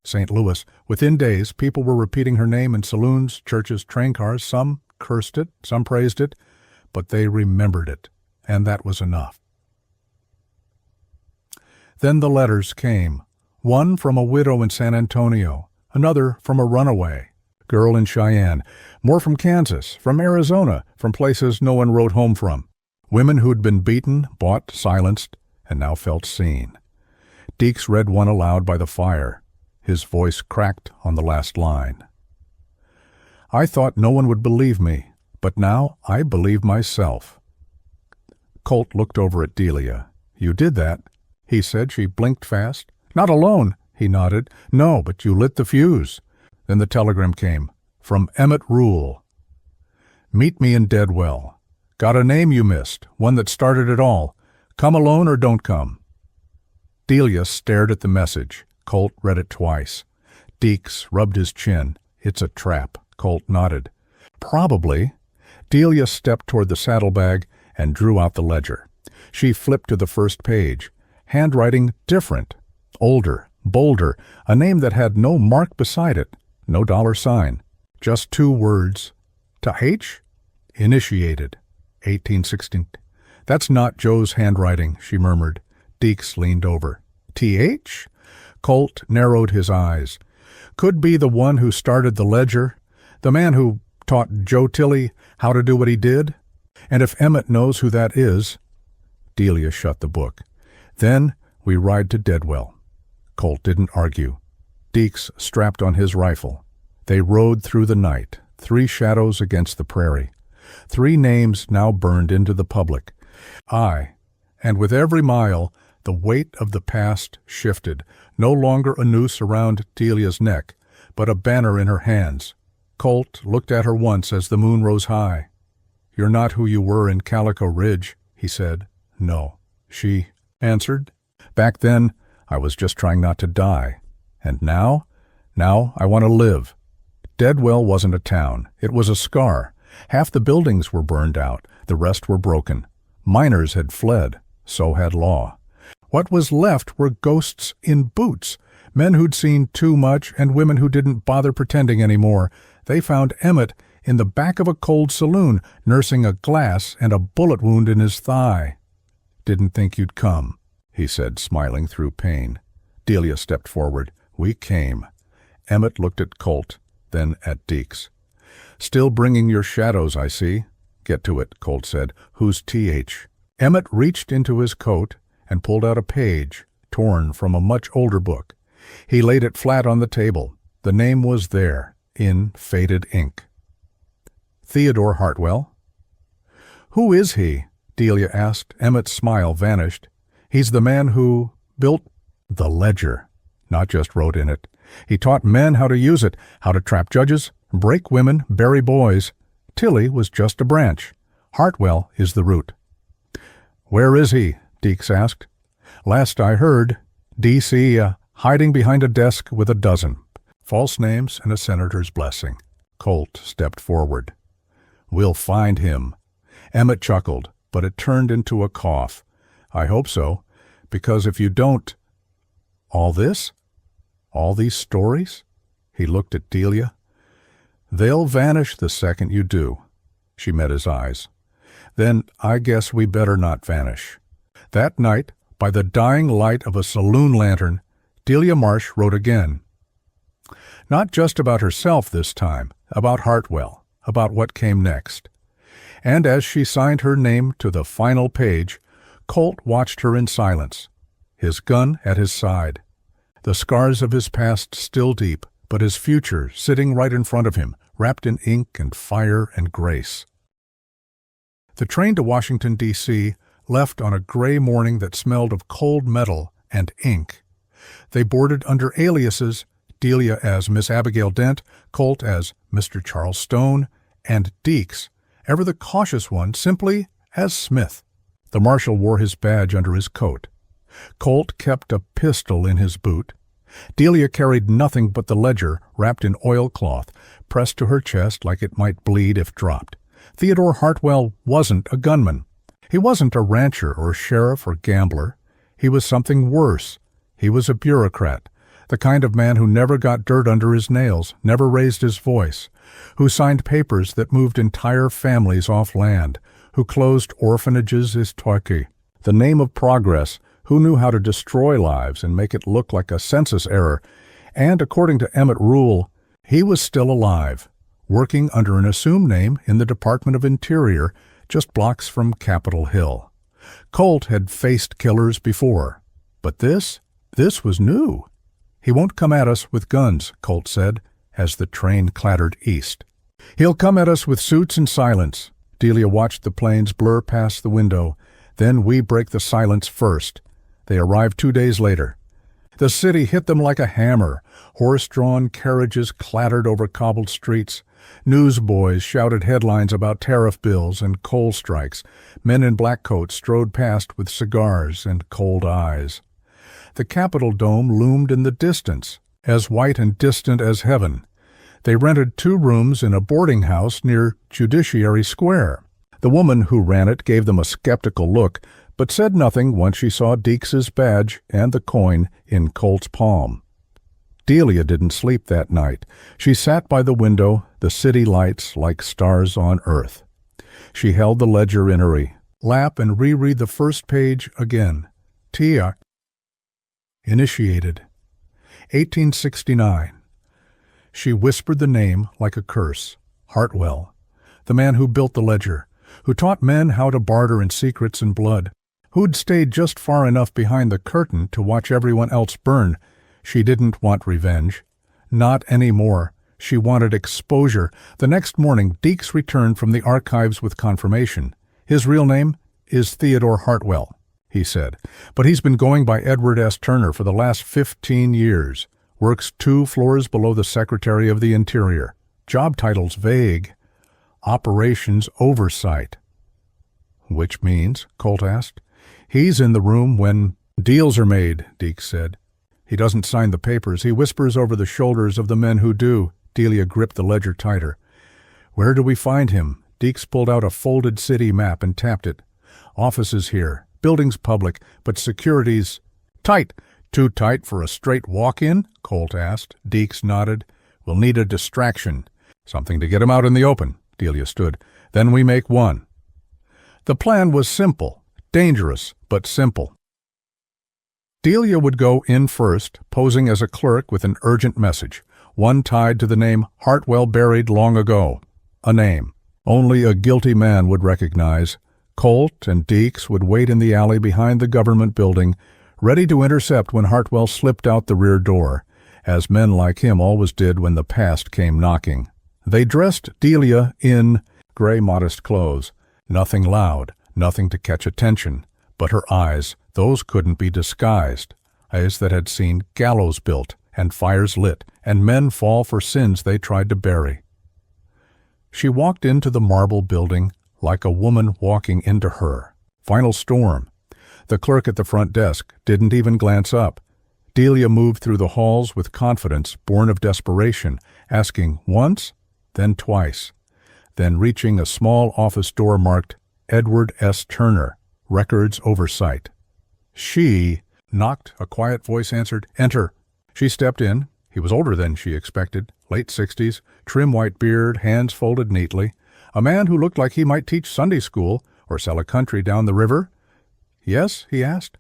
St. Louis. Within days, people were repeating her name in saloons, churches, train cars. Some cursed it, some praised it, but they remembered it, and that was enough. Then the letters came, one from a widow in San Antonio, another from a runaway girl in Cheyenne, more from Kansas, from Arizona, from places no one wrote home from, women who'd been beaten, bought, silenced, and now felt seen. Deeks read one aloud by the fire. His voice cracked on the last line. I thought no one would believe me, but now I believe myself. Colt looked over at Delia. You did that, he said. She blinked fast. Not alone, he nodded. No, but you lit the fuse. Then the telegram came. From Emmett Rule. Meet me in Deadwell. Got a name you missed, one that started it all. Come alone or don't come. Delia stared at the message. Colt read it twice. Deeks rubbed his chin. It's a trap. Colt nodded. Probably. Delia stepped toward the saddlebag and drew out the ledger. She flipped to the first page. Handwriting different. Older. Bolder. A name that had no mark beside it. No $sign. Just 2 words. To H? Initiated. 1816. That's not Joe's handwriting, she murmured. Deeks leaned over. T.H.? Colt narrowed his eyes. Could be the one who started the ledger, the man who taught Joe Tilley how to do what he did. And if Emmett knows who that is... Delia shut the book. Then we ride to Deadwell. Colt didn't argue. Deeks strapped on his rifle. They rode through the night, 3 shadows against the prairie. 3 names now burned into the public. And with every mile, the weight of the past shifted, no longer a noose around Delia's neck, but a banner in her hands. Colt looked at her once as the moon rose high. You're not who you were in Calico Ridge, he said. No, she answered. Back then, I was just trying not to die. And now I want to live. Deadwell wasn't a town. It was a scar. Half the buildings were burned out. The rest were broken. Miners had fled. So had Law. What was left were ghosts in boots, men who'd seen too much and women who didn't bother pretending anymore. They found Emmett in the back of a cold saloon, nursing a glass and a bullet wound in his thigh. Didn't think you'd come, he said, smiling through pain. Delia stepped forward. We came. Emmett looked at Colt, then at Deeks. Still bringing your shadows, I see. Get to it, Colt said. Who's T.H.? Emmett reached into his coat and pulled out a page, torn from a much older book. He laid it flat on the table. The name was there, in faded ink. Theodore Hartwell. Who is he? Delia asked. Emmett's smile vanished. He's the man who built the ledger, not just wrote in it. He taught men how to use it, how to trap judges, break women, bury boys. Tilley was just a branch. Hartwell is the root. Where is he? Deeks asked. Last I heard, D.C., hiding behind a desk with a dozen. False names and a senator's blessing. Colt stepped forward. We'll find him. Emmett chuckled, but it turned into a cough. I hope so, because if you don't... All this? All these stories? He looked at Delia. They'll vanish the second you do. She met his eyes. Then I guess we better not vanish. That night, by the dying light of a saloon lantern, Delia Marsh wrote again. Not just about herself this time, about Hartwell, about what came next. And as she signed her name to the final page, Colt watched her in silence, his gun at his side. The scars of his past still deep, but his future sitting right in front of him, wrapped in ink and fire and grace. The train to Washington, D.C., left on a gray morning that smelled of cold metal and ink. They boarded under aliases, Delia as Miss Abigail Dent, Colt as Mr. Charles Stone, and Deeks, ever the cautious one, simply as Smith. The marshal wore his badge under his coat. Colt kept a pistol in his boot. Delia carried nothing but the ledger wrapped in oilcloth, pressed to her chest like it might bleed if dropped. Theodore Hartwell wasn't a gunman. He wasn't a rancher or sheriff or gambler. He was something worse. He was a bureaucrat, the kind of man who never got dirt under his nails, never raised his voice, who signed papers that moved entire families off land, who closed orphanages as Turkey. The name of progress, who knew how to destroy lives and make it look like a census error, and, according to Emmett Rule, he was still alive, working under an assumed name in the Department of Interior, just blocks from Capitol Hill. Colt had faced killers before, but this was new. "He won't come at us with guns," Colt said, as the train clattered east. "He'll come at us with suits and silence." Delia watched the planes blur past the window. "Then we break the silence first." They arrived 2 days later. The city hit them like a hammer. Horse-drawn carriages clattered over cobbled streets. Newsboys shouted headlines about tariff bills and coal strikes. Men in black coats strode past with cigars and cold eyes. The Capitol dome loomed in the distance, as white and distant as heaven. They rented 2 rooms in a boarding house near Judiciary Square. The woman who ran it gave them a skeptical look, but said nothing once she saw Deeks's badge and the coin in Colt's palm. Delia didn't sleep that night. She sat by the window, the city lights like stars on earth. She held the ledger in her lap and reread the first page again. Tia. Initiated. 1869. She whispered the name like a curse. Hartwell. The man who built the ledger, who taught men how to barter in secrets and blood, who'd stayed just far enough behind the curtain to watch everyone else burn. She didn't want revenge. Not anymore. She wanted exposure. The next morning, Deeks returned from the archives with confirmation. "His real name is Theodore Hartwell," he said, "but he's been going by Edward S. Turner for the last 15 years. Works 2 floors below the Secretary of the Interior. Job title's vague. Operations Oversight." "Which means?" Colt asked. "He's in the room when deals are made," Deeks said. "He doesn't sign the papers. He whispers over the shoulders of the men who do." Delia gripped the ledger tighter. "Where do we find him?" Deeks pulled out a folded city map and tapped it. "Offices here. Buildings public, but security's tight." "Too tight for a straight walk-in?" Colt asked. Deeks nodded. "We'll need a distraction. Something to get him out in the open." Delia stood. "Then we make one." The plan was simple. Dangerous, but simple. Delia would go in first, posing as a clerk with an urgent message, one tied to the name Hartwell buried long ago. A name only a guilty man would recognize. Colt and Deeks would wait in the alley behind the government building, ready to intercept when Hartwell slipped out the rear door, as men like him always did when the past came knocking. They dressed Delia in gray modest clothes. Nothing loud, nothing to catch attention, but her eyes, those couldn't be disguised. Eyes that had seen gallows built and fires lit and men fall for sins they tried to bury. She walked into the marble building like a woman walking into her. Final storm. The clerk at the front desk didn't even glance up. Delia moved through the halls with confidence born of desperation, asking once, then twice, then reaching a small office door marked Edward S. Turner, Records Oversight. "She," knocked, a quiet voice answered, "Enter." She stepped in. He was older than she expected, late 60s, trim white beard, hands folded neatly. A man who looked like he might teach Sunday school or sell a country down the river. "Yes?" he asked.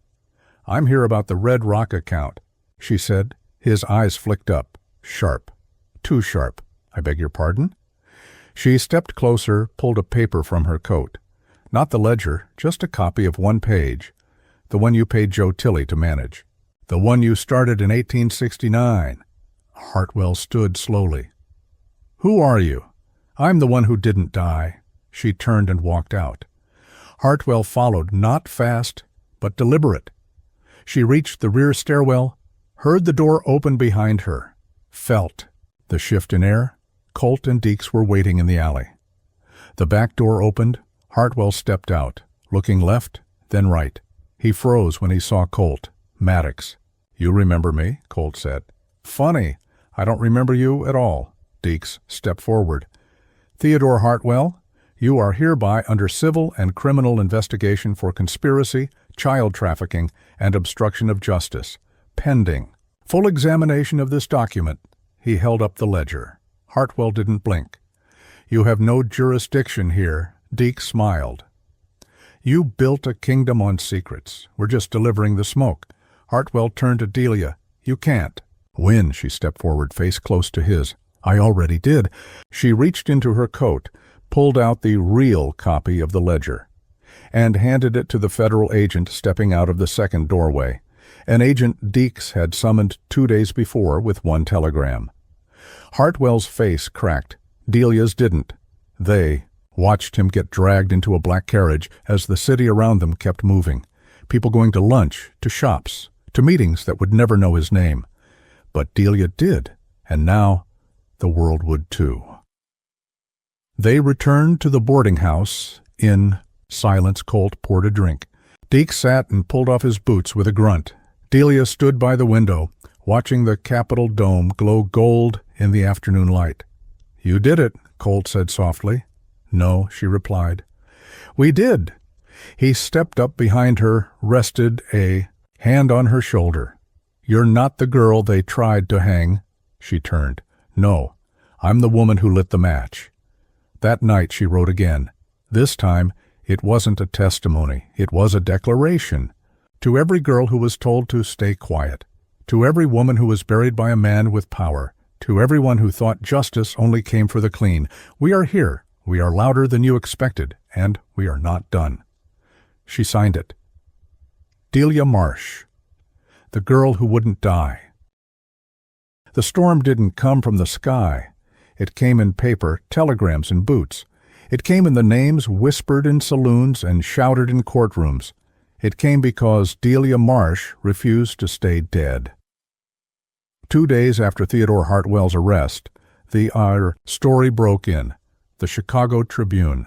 "I'm here about the Red Rock account," she said. His eyes flicked up, sharp. Too sharp. "I beg your pardon?" She stepped closer, pulled a paper from her coat. Not the ledger, just a copy of one page. The one you paid Joe Tilley to manage. The one you started in 1869. Hartwell stood slowly. "Who are you?" "I'm the one who didn't die." She turned and walked out. Hartwell followed, not fast, but deliberate. She reached the rear stairwell, heard the door open behind her, felt the shift in air. Colt and Deeks were waiting in the alley. The back door opened. Hartwell stepped out, looking left, then right. He froze when he saw Colt. "Maddox." "You remember me," Colt said. "Funny. I don't remember you at all." Deeks stepped forward. "Theodore Hartwell, you are hereby under civil and criminal investigation for conspiracy, child trafficking, and obstruction of justice. Pending full examination of this document." He held up the ledger. Hartwell didn't blink. "You have no jurisdiction here." Deeks smiled. "You built a kingdom on secrets. We're just delivering the smoke." Hartwell turned to Delia. "You can't." "Win." She stepped forward, face close to his. "I already did." She reached into her coat, pulled out the real copy of the ledger, and handed it to the federal agent stepping out of the second doorway. An agent Deeks had summoned 2 days before with one telegram. Hartwell's face cracked. Delia's didn't. They watched him get dragged into a black carriage as the city around them kept moving. People going to lunch, to shops, to meetings that would never know his name. But Delia did, and now the world would too. They returned to the boarding house. In silence, Colt poured a drink. Deke sat and pulled off his boots with a grunt. Delia stood by the window, watching the Capitol dome glow gold in the afternoon light. "You did it," Colt said softly. "No," she replied. "We did." He stepped up behind her, rested a hand on her shoulder. "You're not the girl they tried to hang." She turned. "No, I'm the woman who lit the match." That night she wrote again. This time it wasn't a testimony, it was a declaration. To every girl who was told to stay quiet, to every woman who was buried by a man with power, to everyone who thought justice only came for the clean, we are here, we are louder than you expected, and we are not done. She signed it. Delia Marsh, the girl who wouldn't die. The storm didn't come from the sky. It came in paper, telegrams, and boots. It came in the names whispered in saloons and shouted in courtrooms. It came because Delia Marsh refused to stay dead. 2 days after Theodore Hartwell's arrest, the story broke in, the Chicago Tribune.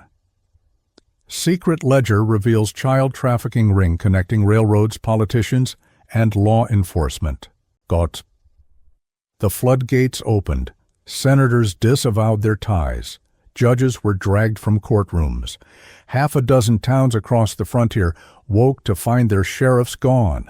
Secret ledger reveals child trafficking ring connecting railroads, politicians, and law enforcement. Gott. The floodgates opened. Senators disavowed their ties. Judges were dragged from courtrooms. 6 towns across the frontier woke to find their sheriffs gone.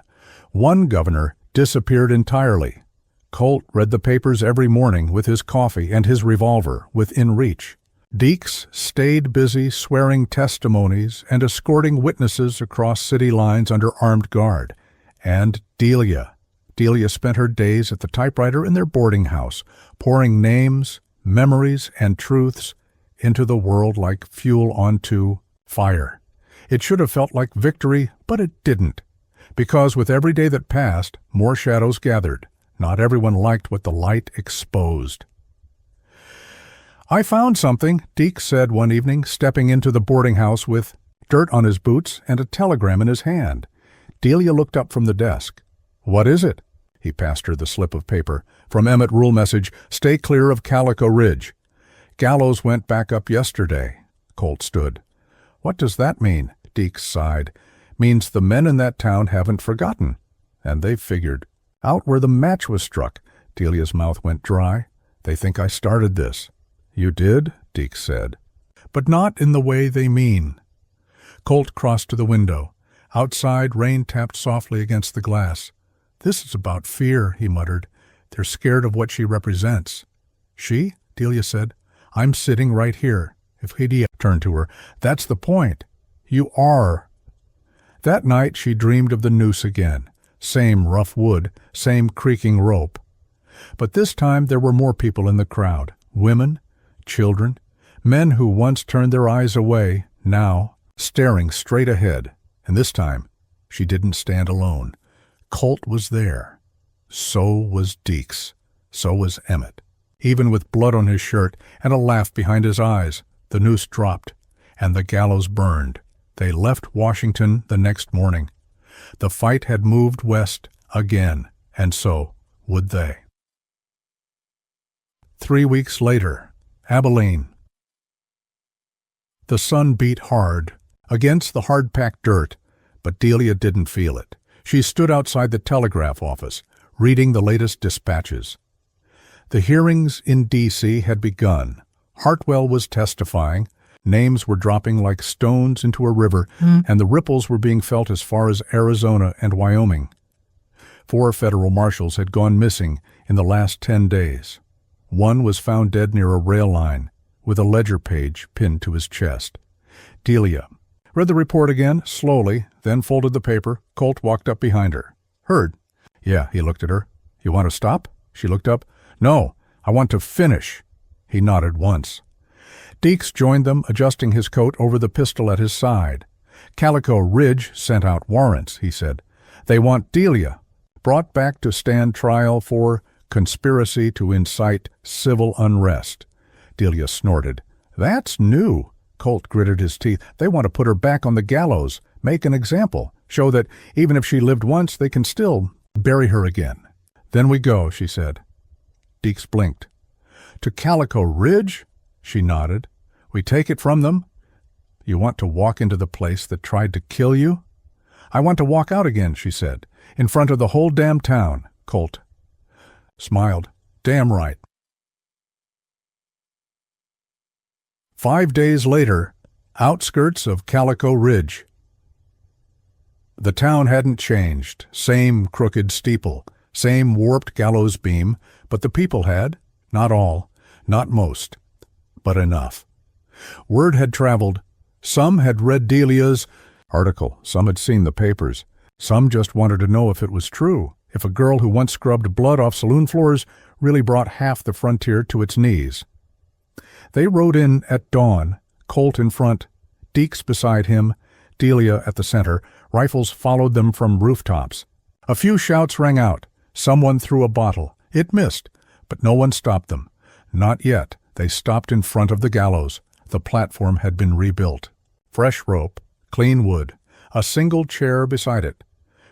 One governor disappeared entirely. Colt read the papers every morning with his coffee and his revolver within reach. Deeks stayed busy swearing testimonies and escorting witnesses across city lines under armed guard. And Delia spent her days at the typewriter in their boarding house, pouring names, memories, and truths into the world like fuel onto fire. It should have felt like victory, but it didn't. Because with every day that passed, more shadows gathered. Not everyone liked what the light exposed. "I found something," Deke said one evening, stepping into the boarding house with dirt on his boots and a telegram in his hand. Delia looked up from the desk. "What is it?" He passed her the slip of paper. "From Emmett Rule message, stay clear of Calico Ridge." "Gallows went back up yesterday." Colt stood. "What does that mean?" Deke sighed. "Means the men in that town haven't forgotten. And they've figured. Out where the match was struck." Delia's mouth went dry. "They think I started this." "You did?" Deke said. "But not in the way they mean." Colt crossed to the window. Outside, rain tapped softly against the glass. "This is about fear," he muttered. "They're scared of what she represents." "She?" Delia said. "I'm sitting right here." If Hidea turned to her, "That's the point. You are." That night she dreamed of the noose again. Same rough wood, same creaking rope. But this time there were more people in the crowd. Women, children, men who once turned their eyes away, now staring straight ahead. And this time she didn't stand alone. Colt was there. So was Deeks. So was Emmett. Even with blood on his shirt and a laugh behind his eyes, the noose dropped, and the gallows burned. They left Washington the next morning. The fight had moved west again, and so would they. 3 weeks later, Abilene. The sun beat hard, against the hard-packed dirt, but Delia didn't feel it. She stood outside the telegraph office, reading the latest dispatches. The hearings in D.C. had begun. Hartwell was testifying. Names were dropping like stones into a river, and the ripples were being felt as far as Arizona and Wyoming. 4 federal marshals had gone missing in the last 10 days. One was found dead near a rail line, with a ledger page pinned to his chest. Delia read the report again, slowly, then folded the paper. Colt walked up behind her. "Heard?" "Yeah," he looked at her. "You want to stop?" She looked up. "No, I want to finish." He nodded once. Deeks joined them, adjusting his coat over the pistol at his side. "Calico Ridge sent out warrants," he said. "They want Delia. brought back to stand trial for conspiracy to incite civil unrest. Delia snorted. That's new. Colt gritted his teeth. They want to put her back on the gallows, make an example, show that even if she lived once, they can still bury her again. Then we go, she said. Deeks blinked. To Calico Ridge? She nodded. We take it from them? You want to walk into the place that tried to kill you? I want to walk out again, she said, in front of the whole damn town. Colt smiled. Damn right. 5 days later, outskirts of Calico Ridge. The town hadn't changed. Same crooked steeple, same warped gallows beam, but the people had. Not all, not most, but enough. Word had traveled. Some had read Delia's article. Some had seen the papers. Some just wanted to know if it was true, if a girl who once scrubbed blood off saloon floors really brought half the frontier to its knees. They rode in at dawn, Colt in front, Deeks beside him, Delia at the center. Rifles followed them from rooftops. A few shouts rang out. Someone threw a bottle. It missed, but no one stopped them. Not yet. They stopped in front of the gallows. The platform had been rebuilt. Fresh rope, clean wood, a single chair beside it.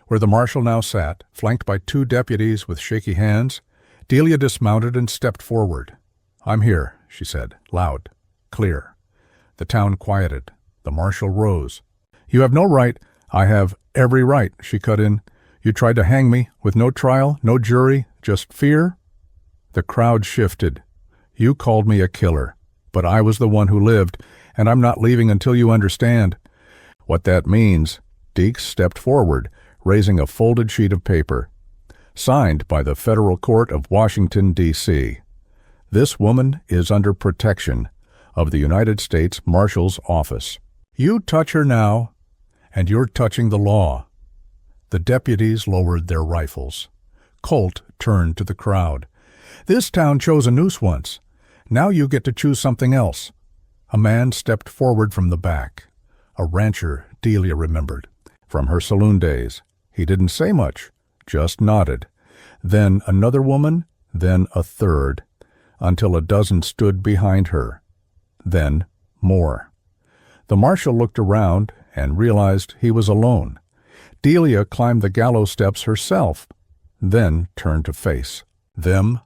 Where the marshal now sat, flanked by 2 deputies with shaky hands, Delia dismounted and stepped forward. I'm here, she said, loud, clear. The town quieted. The marshal rose. You have no right. I have every right, she cut in. You tried to hang me, with no trial, no jury, just fear? The crowd shifted. You called me a killer, but I was the one who lived, and I'm not leaving until you understand. What that means, Deeks stepped forward, raising a folded sheet of paper. Signed by the Federal Court of Washington, D.C. This woman is under protection of the United States Marshal's Office. You touch her now, and you're touching the law. The deputies lowered their rifles. Colt turned to the crowd. This town chose a noose once. Now you get to choose something else. A man stepped forward from the back. A rancher, Delia remembered, from her saloon days. He didn't say much, just nodded. Then another woman, then a third, until a dozen stood behind her. Then more. The marshal looked around and realized he was alone. Delia climbed the gallows steps herself, then turned to face them.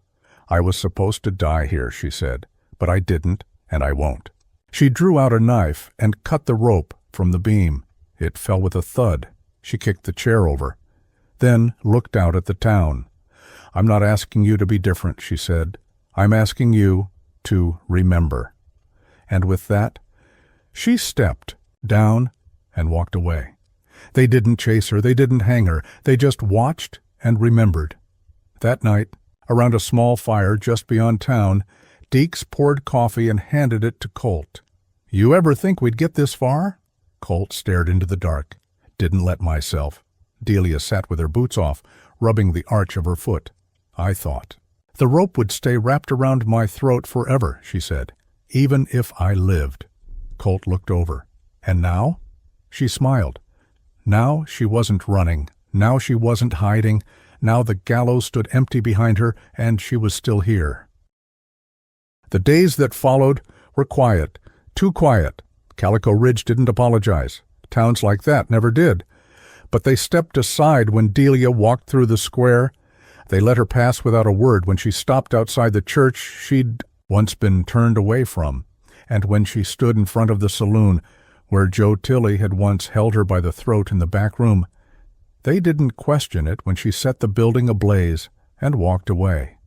I was supposed to die here, she said, but I didn't, and I won't. She drew out a knife and cut the rope from the beam. It fell with a thud. She kicked the chair over, then looked out at the town. I'm not asking you to be different, she said. I'm asking you to remember. And with that, she stepped down and walked away. They didn't chase her, they didn't hang her, they just watched and remembered. That night, around a small fire just beyond town, Deeks poured coffee and handed it to Colt. You ever think we'd get this far? Colt stared into the dark. Didn't let myself. Delia sat with her boots off, rubbing the arch of her foot. I thought. The rope would stay wrapped around my throat forever, she said, even if I lived. Colt looked over. And now? She smiled. Now she wasn't running. Now she wasn't hiding. Now the gallows stood empty behind her, and she was still here. The days that followed were quiet, too quiet. Calico Ridge didn't apologize. Towns like that never did. But they stepped aside when Delia walked through the square. They let her pass without a word when she stopped outside the church she'd once been turned away from, and when she stood in front of the saloon where Joe Tilley had once held her by the throat in the back room. They didn't question it when she set the building ablaze and walked away.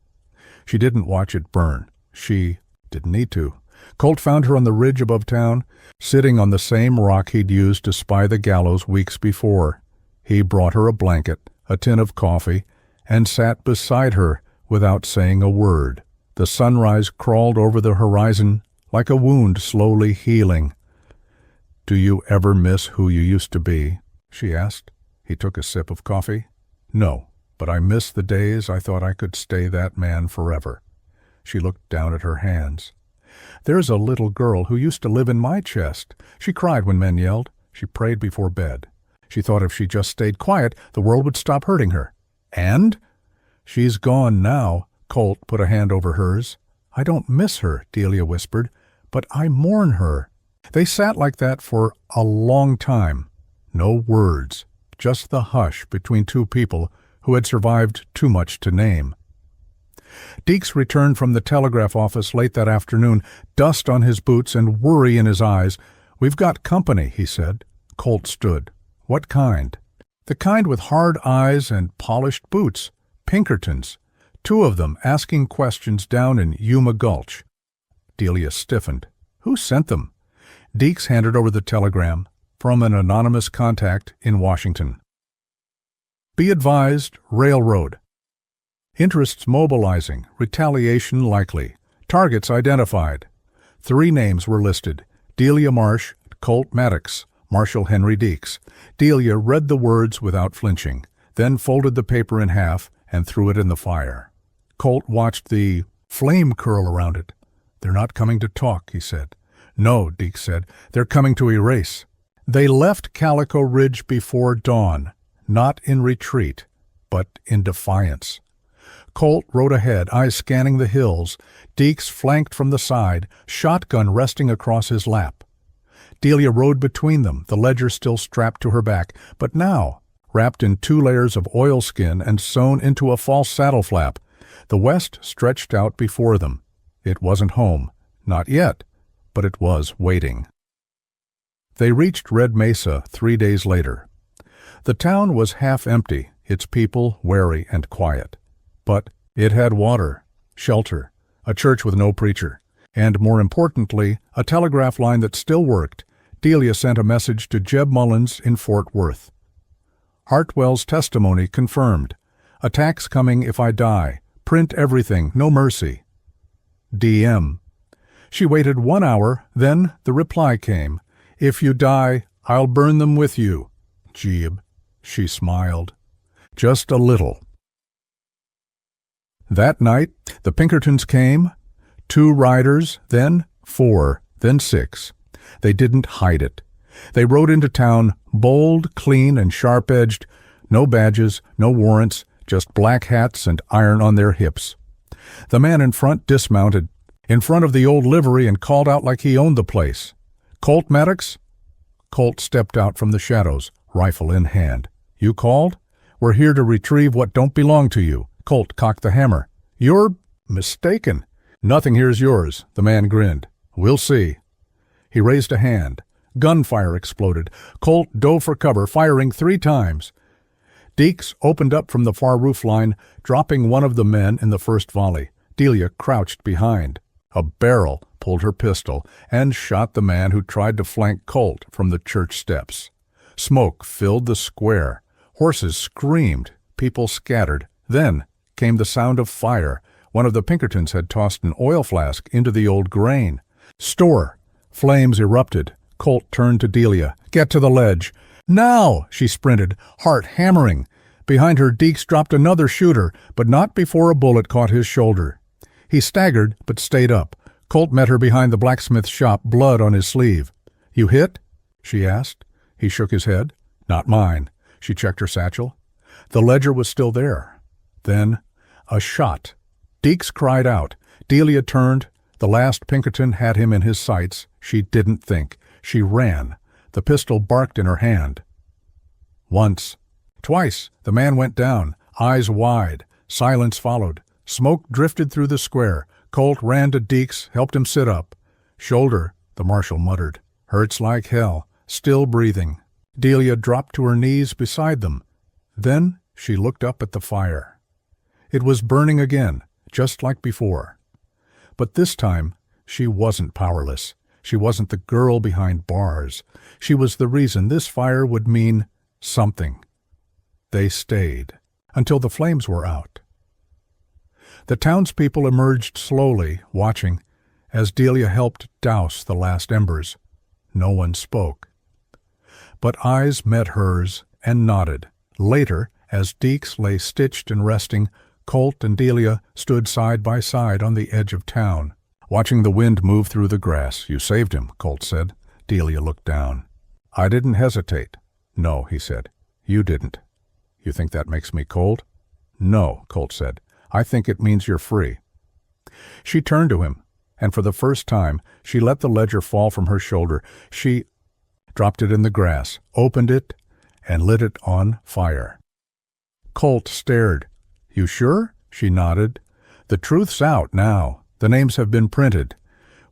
She didn't watch it burn. She didn't need to. Colt found her on the ridge above town, sitting on the same rock he'd used to spy the gallows weeks before. He brought her a blanket, a tin of coffee, and sat beside her without saying a word. The sunrise crawled over the horizon like a wound slowly healing. Do you ever miss who you used to be? She asked. He took a sip of coffee. No, but I miss the days I thought I could stay that man forever. She looked down at her hands. There's a little girl who used to live in my chest. She cried when men yelled. She prayed before bed. She thought if she just stayed quiet, the world would stop hurting her. And? She's gone now. Colt put a hand over hers. I don't miss her, Delia whispered, but I mourn her. They sat like that for a long time. No words, just the hush between two people who had survived too much to name. Deeks returned from the telegraph office late that afternoon, dust on his boots and worry in his eyes. We've got company, he said. Colt stood. What kind? The kind with hard eyes and polished boots. Pinkertons. 2 of them asking questions down in Yuma Gulch. Delia stiffened. Who sent them? Deeks handed over the telegram from an anonymous contact in Washington. Be advised, railroad. Interests mobilizing, retaliation likely. Targets identified. 3 names were listed. Delia Marsh, Colt Maddox, Marshal Henry Deeks. Delia read the words without flinching, then folded the paper in half and threw it in the fire. Colt watched the flame curl around it. They're not coming to talk, he said. No, Deeks said. They're coming to erase. They left Calico Ridge before dawn, not in retreat, but in defiance. Colt rode ahead, eyes scanning the hills. Deeks flanked from the side, shotgun resting across his lap. Delia rode between them, the ledger still strapped to her back, but now, wrapped in 2 layers of oilskin and sewn into a false saddle flap, the west stretched out before them. It wasn't home, not yet, but it was waiting. They reached Red Mesa 3 days later. The town was half empty, its people wary and quiet. But it had water, shelter, a church with no preacher, and, more importantly, a telegraph line that still worked. Delia sent a message to Jeb Mullins in Fort Worth. Hartwell's testimony confirmed. Attacks coming if I die. Print everything, no mercy. DM. She waited 1 hour, then the reply came. If you die, I'll burn them with you. Jebe. She smiled. Just a little. That night, the Pinkertons came. 2 riders, then 4, then 6. They didn't hide it. They rode into town, bold, clean, and sharp-edged. No badges, no warrants, just black hats and iron on their hips. The man in front dismounted, in front of the old livery, and called out like he owned the place. Colt Maddox? Colt stepped out from the shadows, rifle in hand. You called? We're here to retrieve what don't belong to you. Colt cocked the hammer. You're mistaken. Nothing here's yours, the man grinned. We'll see. He raised a hand. Gunfire exploded. Colt dove for cover, firing 3 times. Deeks opened up from the far roof line, dropping one of the men in the first volley. Delia crouched behind. A barrel pulled her pistol and shot the man who tried to flank Colt from the church steps. Smoke filled the square. Horses screamed. People scattered. Then came the sound of fire. One of the Pinkertons had tossed an oil flask into the old grain. Store. Flames erupted. Colt turned to Delia. Get to the ledge. Now! She sprinted, heart hammering. Behind her, Deeks dropped another shooter, but not before a bullet caught his shoulder. He staggered, but stayed up. Colt met her behind the blacksmith's shop, blood on his sleeve. You hit? She asked. He shook his head. Not mine. She checked her satchel. The ledger was still there. Then, a shot. Deeks cried out. Delia turned. The last Pinkerton had him in his sights. She didn't think. She ran. The pistol barked in her hand. Once. Twice. The man went down, eyes wide. Silence followed. Smoke drifted through the square. Colt ran to Deeks, helped him sit up. Shoulder, the marshal muttered. Hurts like hell. Still breathing. Delia dropped to her knees beside them. Then she looked up at the fire. It was burning again, just like before. But this time, she wasn't powerless. She wasn't the girl behind bars. She was the reason this fire would mean something. They stayed until the flames were out. The townspeople emerged slowly, watching, as Delia helped douse the last embers. No one spoke. But eyes met hers and nodded. Later, as Deeks lay stitched and resting, Colt and Delia stood side by side on the edge of town, watching the wind move through the grass. You saved him, Colt said. Delia looked down. I didn't hesitate. No, he said. You didn't. You think that makes me cold? No, Colt said. I think it means you're free. She turned to him, and for the first time she let the ledger fall from her shoulder. She dropped it in the grass, opened it, and lit it on fire. Colt stared. You sure? She nodded. The truth's out now. The names have been printed.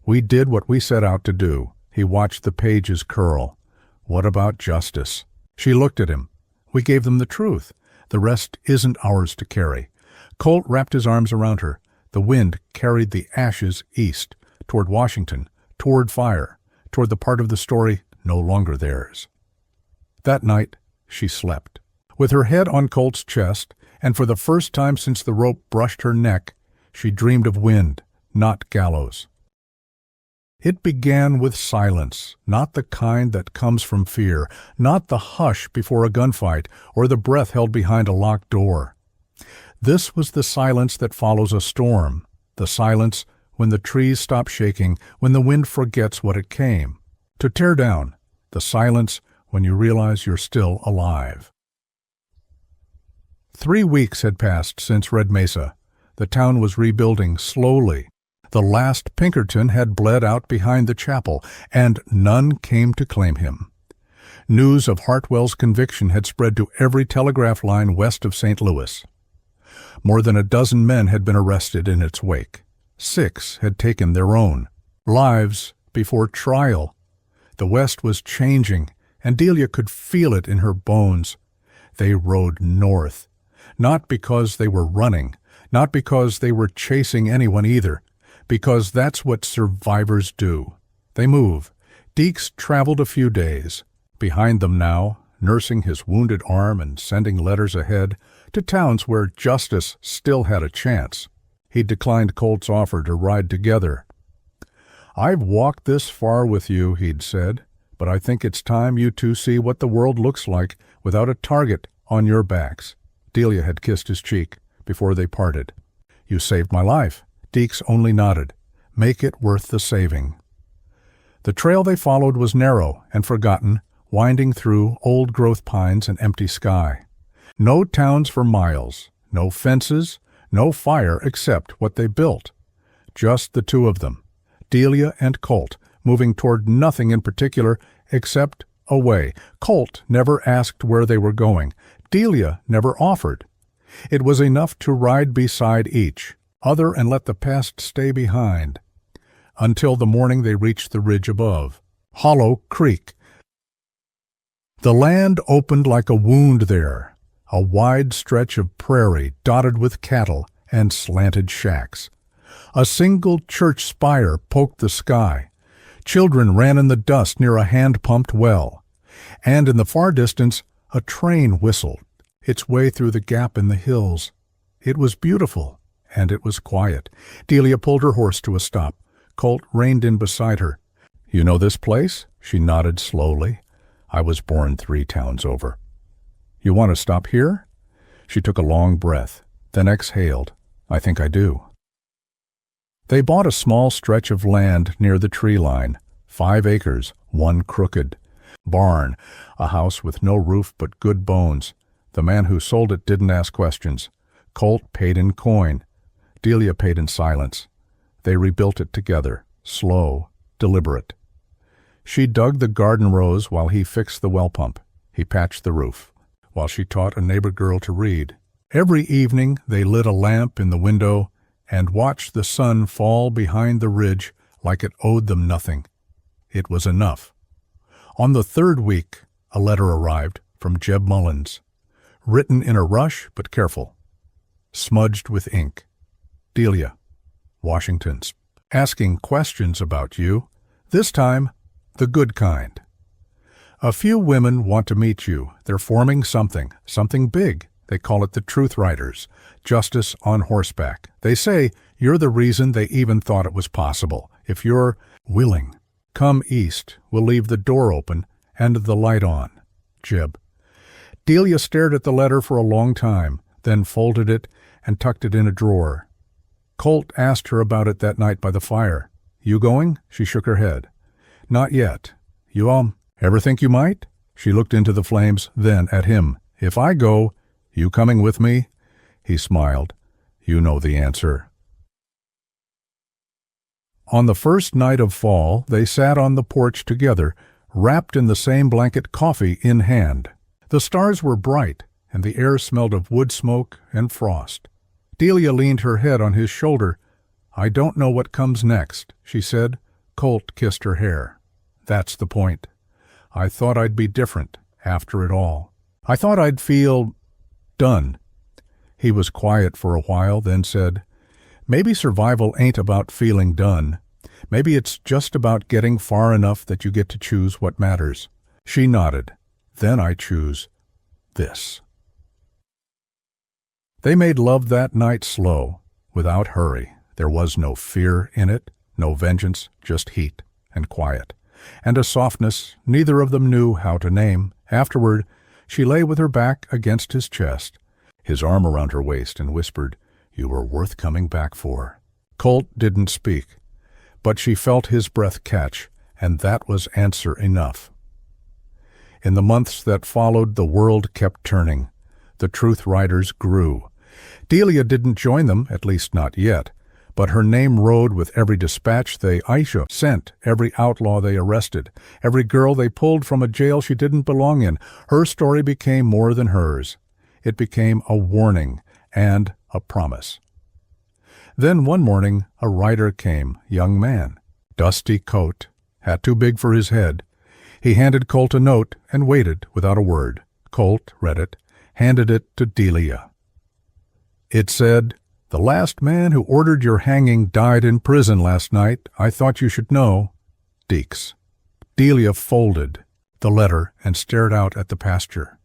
We did what we set out to do. He watched the pages curl. What about justice? She looked at him. We gave them the truth. The rest isn't ours to carry. Colt wrapped his arms around her. The wind carried the ashes east, toward Washington, toward fire, toward the part of the story no longer theirs. That night, she slept. With her head on Colt's chest, and for the first time since the rope brushed her neck, she dreamed of wind, not gallows. It began with silence, not the kind that comes from fear, not the hush before a gunfight or the breath held behind a locked door. This was the silence that follows a storm, the silence when the trees stop shaking, when the wind forgets what it came. To tear down, the silence when you realize you're still alive. 3 weeks had passed since Red Mesa. The town was rebuilding slowly. The last Pinkerton had bled out behind the chapel, and none came to claim him. News of Hartwell's conviction had spread to every telegraph line west of St. Louis. More than a dozen men had been arrested in its wake. 6 had taken their own lives before trial. The West was changing, and Delia could feel it in her bones. They rode north, not because they were running, not because they were chasing anyone either, because that's what survivors do. They move. Deeks traveled a few days. Behind them now, nursing his wounded arm and sending letters ahead to towns where justice still had a chance. He declined Colt's offer to ride together. I've walked this far with you, he'd said, but I think it's time you two see what the world looks like without a target on your backs. Delia had kissed his cheek before they parted. You saved my life. Deeks only nodded. Make it worth the saving. The trail they followed was narrow and forgotten, winding through old-growth pines and empty sky. No towns for miles, no fences, no fire except what they built. Just the two of them, Delia and Colt, moving toward nothing in particular except away. Colt never asked where they were going. Delia never offered. It was enough to ride beside each other and let the past stay behind, until the morning they reached the ridge above. Hollow Creek. The land opened like a wound there, a wide stretch of prairie dotted with cattle and slanted shacks. A single church spire poked the sky. Children ran in the dust near a hand-pumped well, and in the far distance a train whistled its way through the gap in the hills. It was beautiful. And it was quiet. Delia pulled her horse to a stop. Colt reined in beside her. You know this place? She nodded slowly. I was born 3 towns over. You want to stop here? She took a long breath, then exhaled. I think I do. They bought a small stretch of land near the tree line, 5 acres, 1 crooked. Barn, a house with no roof but good bones. The man who sold it didn't ask questions. Colt paid in coin. Delia paid in silence. They rebuilt it together, slow, deliberate. She dug the garden rows while he fixed the well pump. He patched the roof, while she taught a neighbor girl to read. Every evening they lit a lamp in the window and watched the sun fall behind the ridge like it owed them nothing. It was enough. On the 3rd week, a letter arrived from Jeb Mullins, written in a rush but careful, smudged with ink. Delia, Washington's, asking questions about you, this time the good kind. A few women want to meet you. They're forming something big. They call it the Truth Riders, justice on horseback. They say you're the reason they even thought it was possible. If you're willing, come east. We'll leave the door open and the light on. Jeb. Delia stared at the letter for a long time, then folded it and tucked it in a drawer. Colt asked her about it that night by the fire. You going? She shook her head. Not yet. You ever think you might? She looked into the flames, then at him. If I go, you coming with me? He smiled. You know the answer. On the first night of fall, they sat on the porch together, wrapped in the same blanket, coffee in hand. The stars were bright, and the air smelled of wood smoke and frost. Delia leaned her head on his shoulder. I don't know what comes next, she said. Colt kissed her hair. That's the point. I thought I'd be different after it all. I thought I'd feel done. He was quiet for a while, then said, Maybe survival ain't about feeling done. Maybe it's just about getting far enough that you get to choose what matters. She nodded. Then I choose this. They made love that night slow, without hurry. There was no fear in it, no vengeance, just heat and quiet, and a softness neither of them knew how to name. Afterward, she lay with her back against his chest, his arm around her waist, and whispered, You were worth coming back for. Colt didn't speak, but she felt his breath catch, and that was answer enough. In the months that followed, the world kept turning. The truth riders grew. Delia didn't join them, at least not yet, but her name rode with every dispatch Aisha sent, every outlaw they arrested, every girl they pulled from a jail she didn't belong in. Her story became more than hers. It became a warning and a promise. Then one morning a rider came, young man, dusty coat, hat too big for his head. He handed Colt a note and waited without a word. Colt read it, handed it to Delia. It said, The last man who ordered your hanging died in prison last night. I thought you should know. Deeks. Delia folded the letter and stared out at the pasture.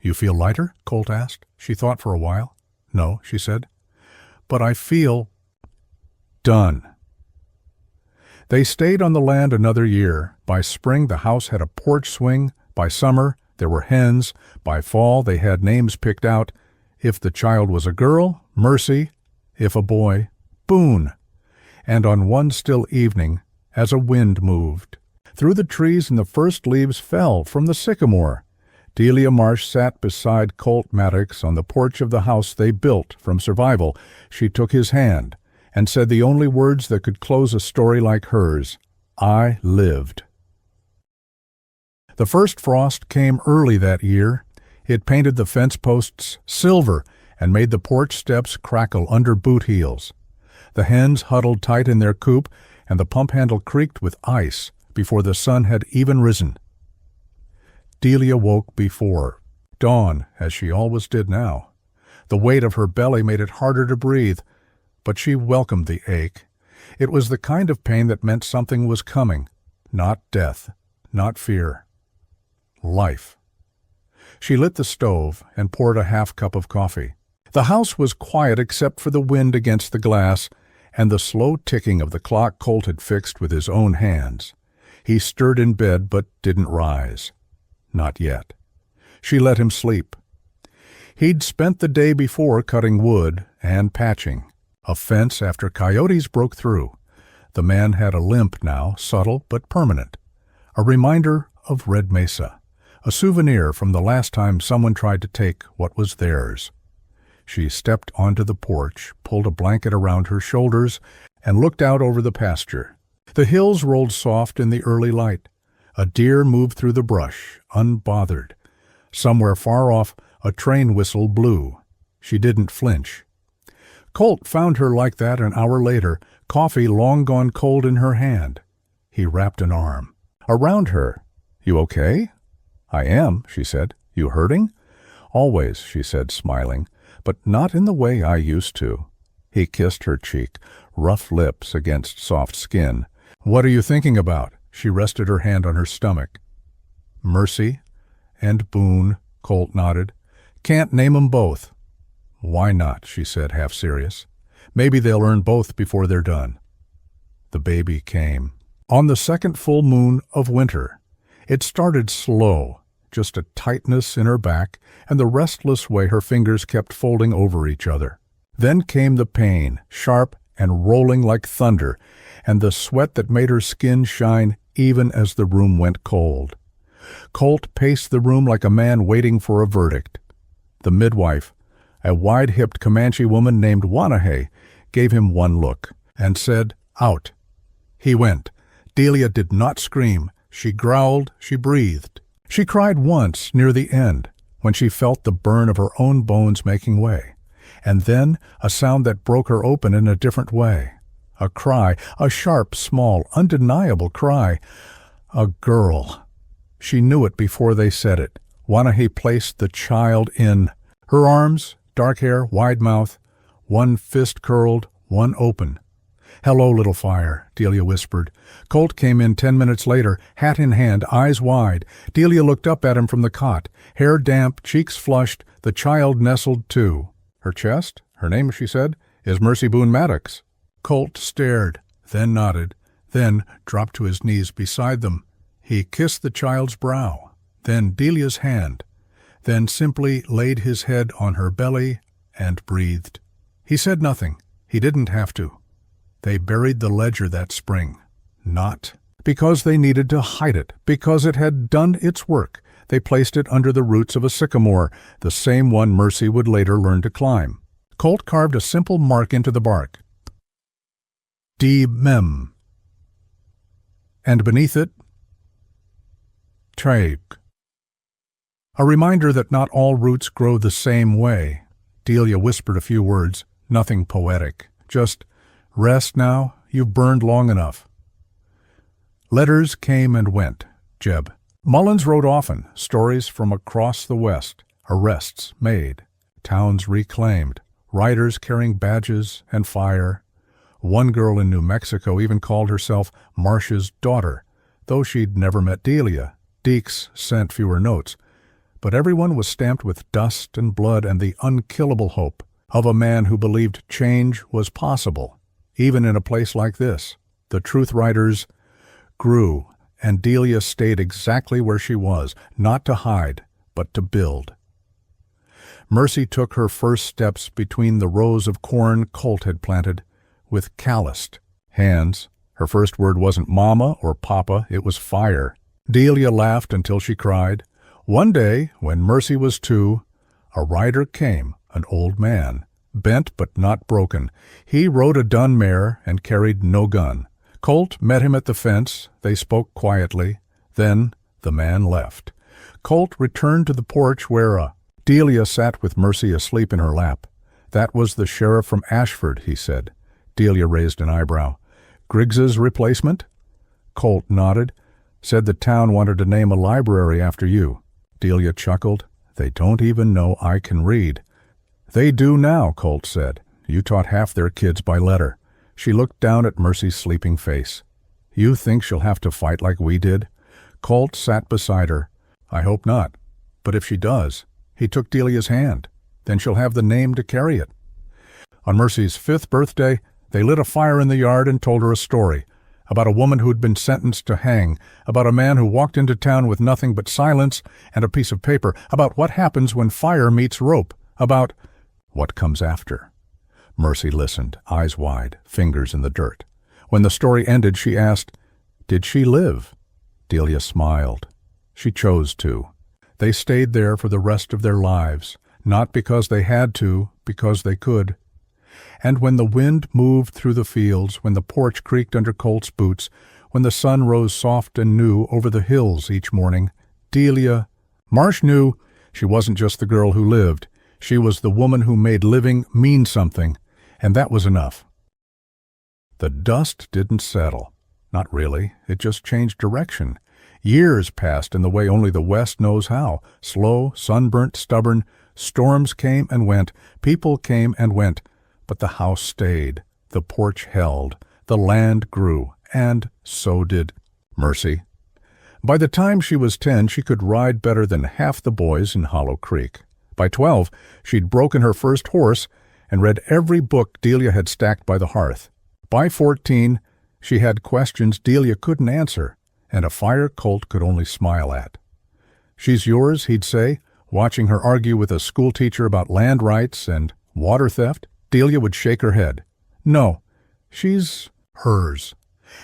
You feel lighter? Colt asked. She thought for a while. No, she said. But I feel done. They stayed on the land another year. By spring, the house had a porch swing. By summer, there were hens. By fall, they had names picked out. If the child was a girl, Mercy. If a boy, Boone. And on one still evening, as a wind moved through the trees and the first leaves fell from the sycamore, Delia Marsh sat beside Colt Maddox on the porch of the house they built from survival. She took his hand and said the only words that could close a story like hers, I lived. The first frost came early that year. It painted the fence posts silver and made the porch steps crackle under boot heels. The hens huddled tight in their coop, and the pump handle creaked with ice before the sun had even risen. Delia woke before dawn, as she always did now. The weight of her belly made it harder to breathe, but she welcomed the ache. It was the kind of pain that meant something was coming, not death, not fear. Life. She lit the stove and poured a half cup of coffee. The house was quiet except for the wind against the glass and the slow ticking of the clock Colt had fixed with his own hands. He stirred in bed but didn't rise. Not yet. She let him sleep. He'd spent the day before cutting wood and patching a fence after coyotes broke through. The man had a limp now, subtle but permanent, a reminder of Red Mesa, a souvenir from the last time someone tried to take what was theirs. She stepped onto the porch, pulled a blanket around her shoulders, and looked out over the pasture. The hills rolled soft in the early light. A deer moved through the brush, unbothered. Somewhere far off, a train whistle blew. She didn't flinch. Colt found her like that an hour later, coffee long gone cold in her hand. He wrapped an arm around her. You okay? I am, she said. You hurting? Always, she said, smiling, but not in the way I used to. He kissed her cheek, rough lips against soft skin. What are you thinking about? She rested her hand on her stomach. Mercy and Boone, Colt nodded. Can't name 'em both. Why not? She said, half serious. Maybe they'll earn both before they're done. The baby came. On the second full moon of winter. It started slow, just a tightness in her back and the restless way her fingers kept folding over each other. Then came the pain, sharp and rolling like thunder, and the sweat that made her skin shine even as the room went cold. Colt paced the room like a man waiting for a verdict. The midwife, A wide-hipped Comanche woman named Wanahee gave him one look and said, "Out." He went. Delia did not scream. She growled, she breathed. She cried once near the end, when she felt the burn of her own bones making way. And then a sound that broke her open in a different way. A cry, a sharp, small, undeniable cry. A girl. She knew it before they said it. Wanahee placed the child in her arms, dark hair, wide mouth, one fist curled, one open. "Hello, little fire," Delia whispered. Colt came in 10 minutes later, hat in hand, eyes wide. Delia looked up at him from the cot, hair damp, cheeks flushed, the child nestled too. Her chest, her name, she said, is Mercy Boone Maddox. Colt stared, then nodded, then dropped to his knees beside them. He kissed the child's brow, then Delia's hand, then simply laid his head on her belly and breathed. He said nothing. He didn't have to. They buried the ledger that spring. Not because they needed to hide it, because it had done its work. They placed it under the roots of a sycamore, the same one Mercy would later learn to climb. Colt carved a simple mark into the bark. D. Mem. And beneath it, Traig. A reminder that not all roots grow the same way. Delia whispered a few words, nothing poetic. Just, "Rest now, you've burned long enough." Letters came and went. Jeb. Mullins wrote often, stories from across the West, arrests made, towns reclaimed, riders carrying badges and fire. One girl in New Mexico even called herself Marsh's daughter, though she'd never met Delia. Deeks sent fewer notes, but everyone was stamped with dust and blood and the unkillable hope of a man who believed change was possible, even in a place like this. The truth writers grew, and Delia stayed exactly where she was, not to hide, but to build. Mercy took her first steps between the rows of corn Colt had planted, with calloused hands. Her first word wasn't mama or papa, it was fire. Delia laughed until she cried. One day, when Mercy was 2, a rider came, an old man, bent but not broken. He rode a dun mare and carried no gun. Colt met him at the fence. They spoke quietly. Then the man left. Colt returned to the porch where Delia sat with Mercy asleep in her lap. That was the sheriff from Ashford, he said. Delia raised an eyebrow. Griggs's replacement? Colt nodded. Said the town wanted to name a library after you. Delia chuckled. They don't even know I can read. They do now, Colt said. You taught half their kids by letter. She looked down at Mercy's sleeping face. You think she'll have to fight like we did? Colt sat beside her. I hope not. But if she does, he took Delia's hand. Then she'll have the name to carry it. On Mercy's 5th birthday, they lit a fire in the yard and told her a story. About a woman who'd been sentenced to hang, about a man who walked into town with nothing but silence and a piece of paper, about what happens when fire meets rope, about what comes after. Mercy listened, eyes wide, fingers in the dirt. When the story ended, she asked, Did she live? Delia smiled. She chose to. They stayed there for the rest of their lives, not because they had to, because they could. And when the wind moved through the fields, when the porch creaked under Colt's boots, when the sun rose soft and new over the hills each morning, Delia Marsh knew she wasn't just the girl who lived. She was the woman who made living mean something, and that was enough. The dust didn't settle. Not really. It just changed direction. Years passed in the way only the West knows how. Slow, sunburnt, stubborn. Storms came and went. People came and went. But the house stayed. The porch held. The land grew. And so did Mercy. By the time she was 10, she could ride better than half the boys in Hollow Creek. By 12, she'd broken her first horse and read every book Delia had stacked by the hearth. By 14, she had questions Delia couldn't answer, and a fire Colt could only smile at. She's yours, he'd say, watching her argue with a schoolteacher about land rights and water theft. Delia would shake her head. No, she's hers.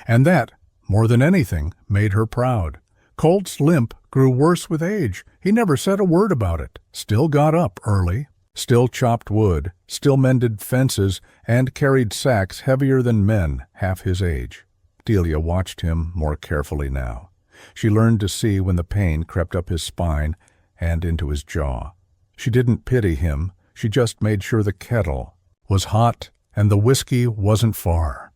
And that, more than anything, made her proud. Colt's limp grew worse with age. He never said a word about it. Still got up early. still chopped wood, still mended fences, and carried sacks heavier than men half his age. Delia watched him more carefully now. She learned to see when the pain crept up his spine and into his jaw. She didn't pity him, she just made sure the kettle was hot and the whiskey wasn't far.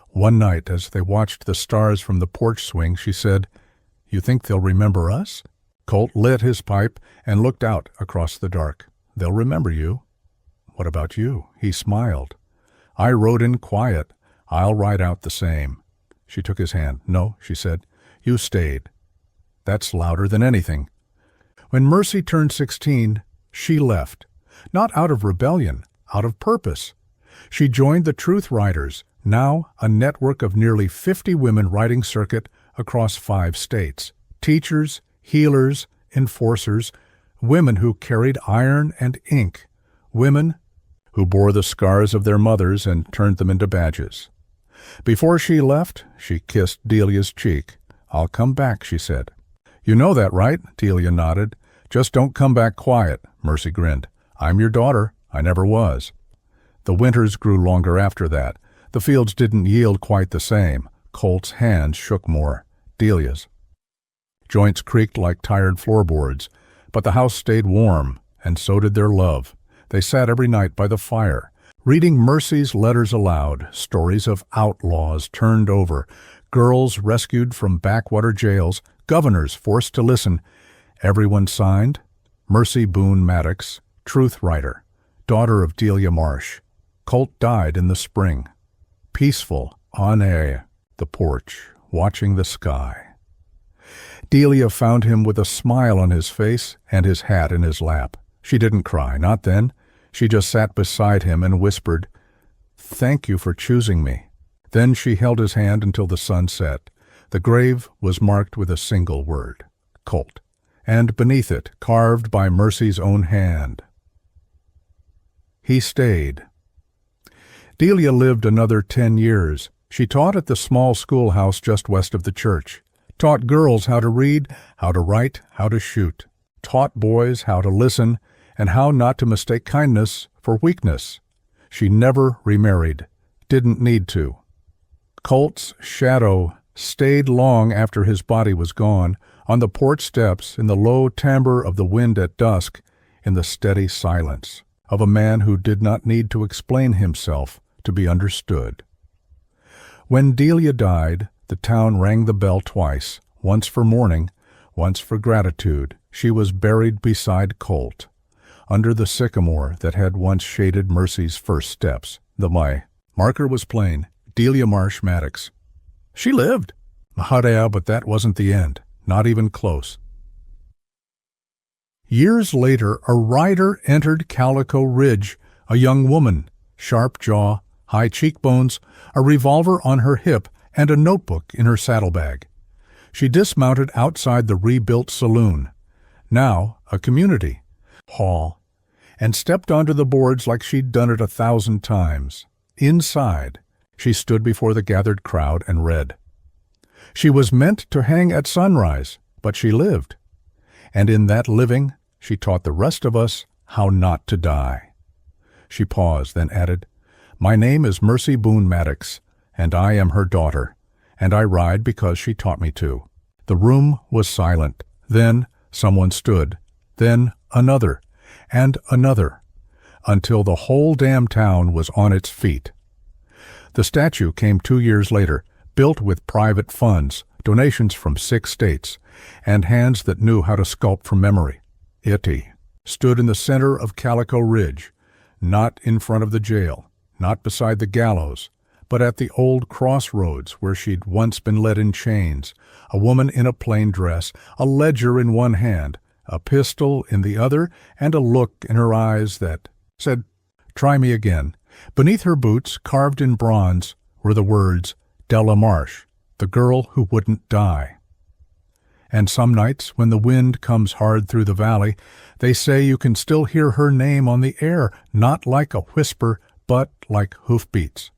One night, as they watched the stars from the porch swing, she said, "You think they'll remember us?" Colt lit his pipe and looked out across the dark. "They'll remember you." "What about you?" He smiled. "I rode in quiet. I'll ride out the same." She took his hand. "No," she said, "you stayed." "That's louder than anything." When Mercy turned 16, she left. Not out of rebellion, out of purpose. She joined the Truth Riders, now a network of nearly 50 women riding circuit across 5 states. Teachers, healers, enforcers, women who carried iron and ink, women who bore the scars of their mothers and turned them into badges. Before she left, she kissed Delia's cheek. "I'll come back," she said. "You know that, right?" Delia nodded. "Just don't come back quiet," Mercy grinned. "I'm your daughter. I never was." The winters grew longer after that. The fields didn't yield quite the same. Colt's hands shook more. Delia's joints creaked like tired floorboards, but the house stayed warm, and so did their love. They sat every night by the fire, reading Mercy's letters aloud, stories of outlaws turned over, girls rescued from backwater jails, governors forced to listen. Everyone signed, Mercy Boone Maddox, Truth Rider, daughter of Delia Marsh. Colt died in the spring. Peaceful, on the porch, watching the sky. Delia found him with a smile on his face and his hat in his lap. She didn't cry, not then. She just sat beside him and whispered, "Thank you for choosing me." Then she held his hand until the sun set. The grave was marked with a single word, Colt, and beneath it, carved by Mercy's own hand, he stayed. Delia lived another 10 years. She taught at the small schoolhouse just west of the church. Taught girls how to read, how to write, how to shoot. Taught boys how to listen and how not to mistake kindness for weakness. She never remarried. Didn't need to. Colt's shadow stayed long after his body was gone, on the porch steps, in the low timbre of the wind at dusk, in the steady silence of a man who did not need to explain himself to be understood. When Delia died, the town rang the bell twice, once for mourning, once for gratitude. She was buried beside Colt, under the sycamore that had once shaded Mercy's first steps. The marker was plain, Delia Marsh Maddox. She lived. Mahadea, but that wasn't the end, not even close. Years later, a rider entered Calico Ridge, a young woman, sharp jaw, high cheekbones, a revolver on her hip, and a notebook in her saddlebag. She dismounted outside the rebuilt saloon, now a community hall, and stepped onto the boards like she'd done it 1,000 times. Inside, she stood before the gathered crowd and read. She was meant to hang at sunrise, but she lived. And in that living, she taught the rest of us how not to die. She paused, then added, "My name is Mercy Boone Maddox, and I am her daughter, and I ride because she taught me to." The room was silent. Then someone stood, then another, and another, until the whole damn town was on its feet. The statue came 2 years later, built with private funds, donations from 6 states, and hands that knew how to sculpt from memory. It stood in the center of Calico Ridge, not in front of the jail, not beside the gallows, but at the old crossroads where she'd once been led in chains, a woman in a plain dress, a ledger in one hand, a pistol in the other, and a look in her eyes that said, "Try me again." Beneath her boots, carved in bronze, were the words, "Delia Marsh, the girl who wouldn't die." And some nights, when the wind comes hard through the valley, they say you can still hear her name on the air, not like a whisper, but like hoofbeats.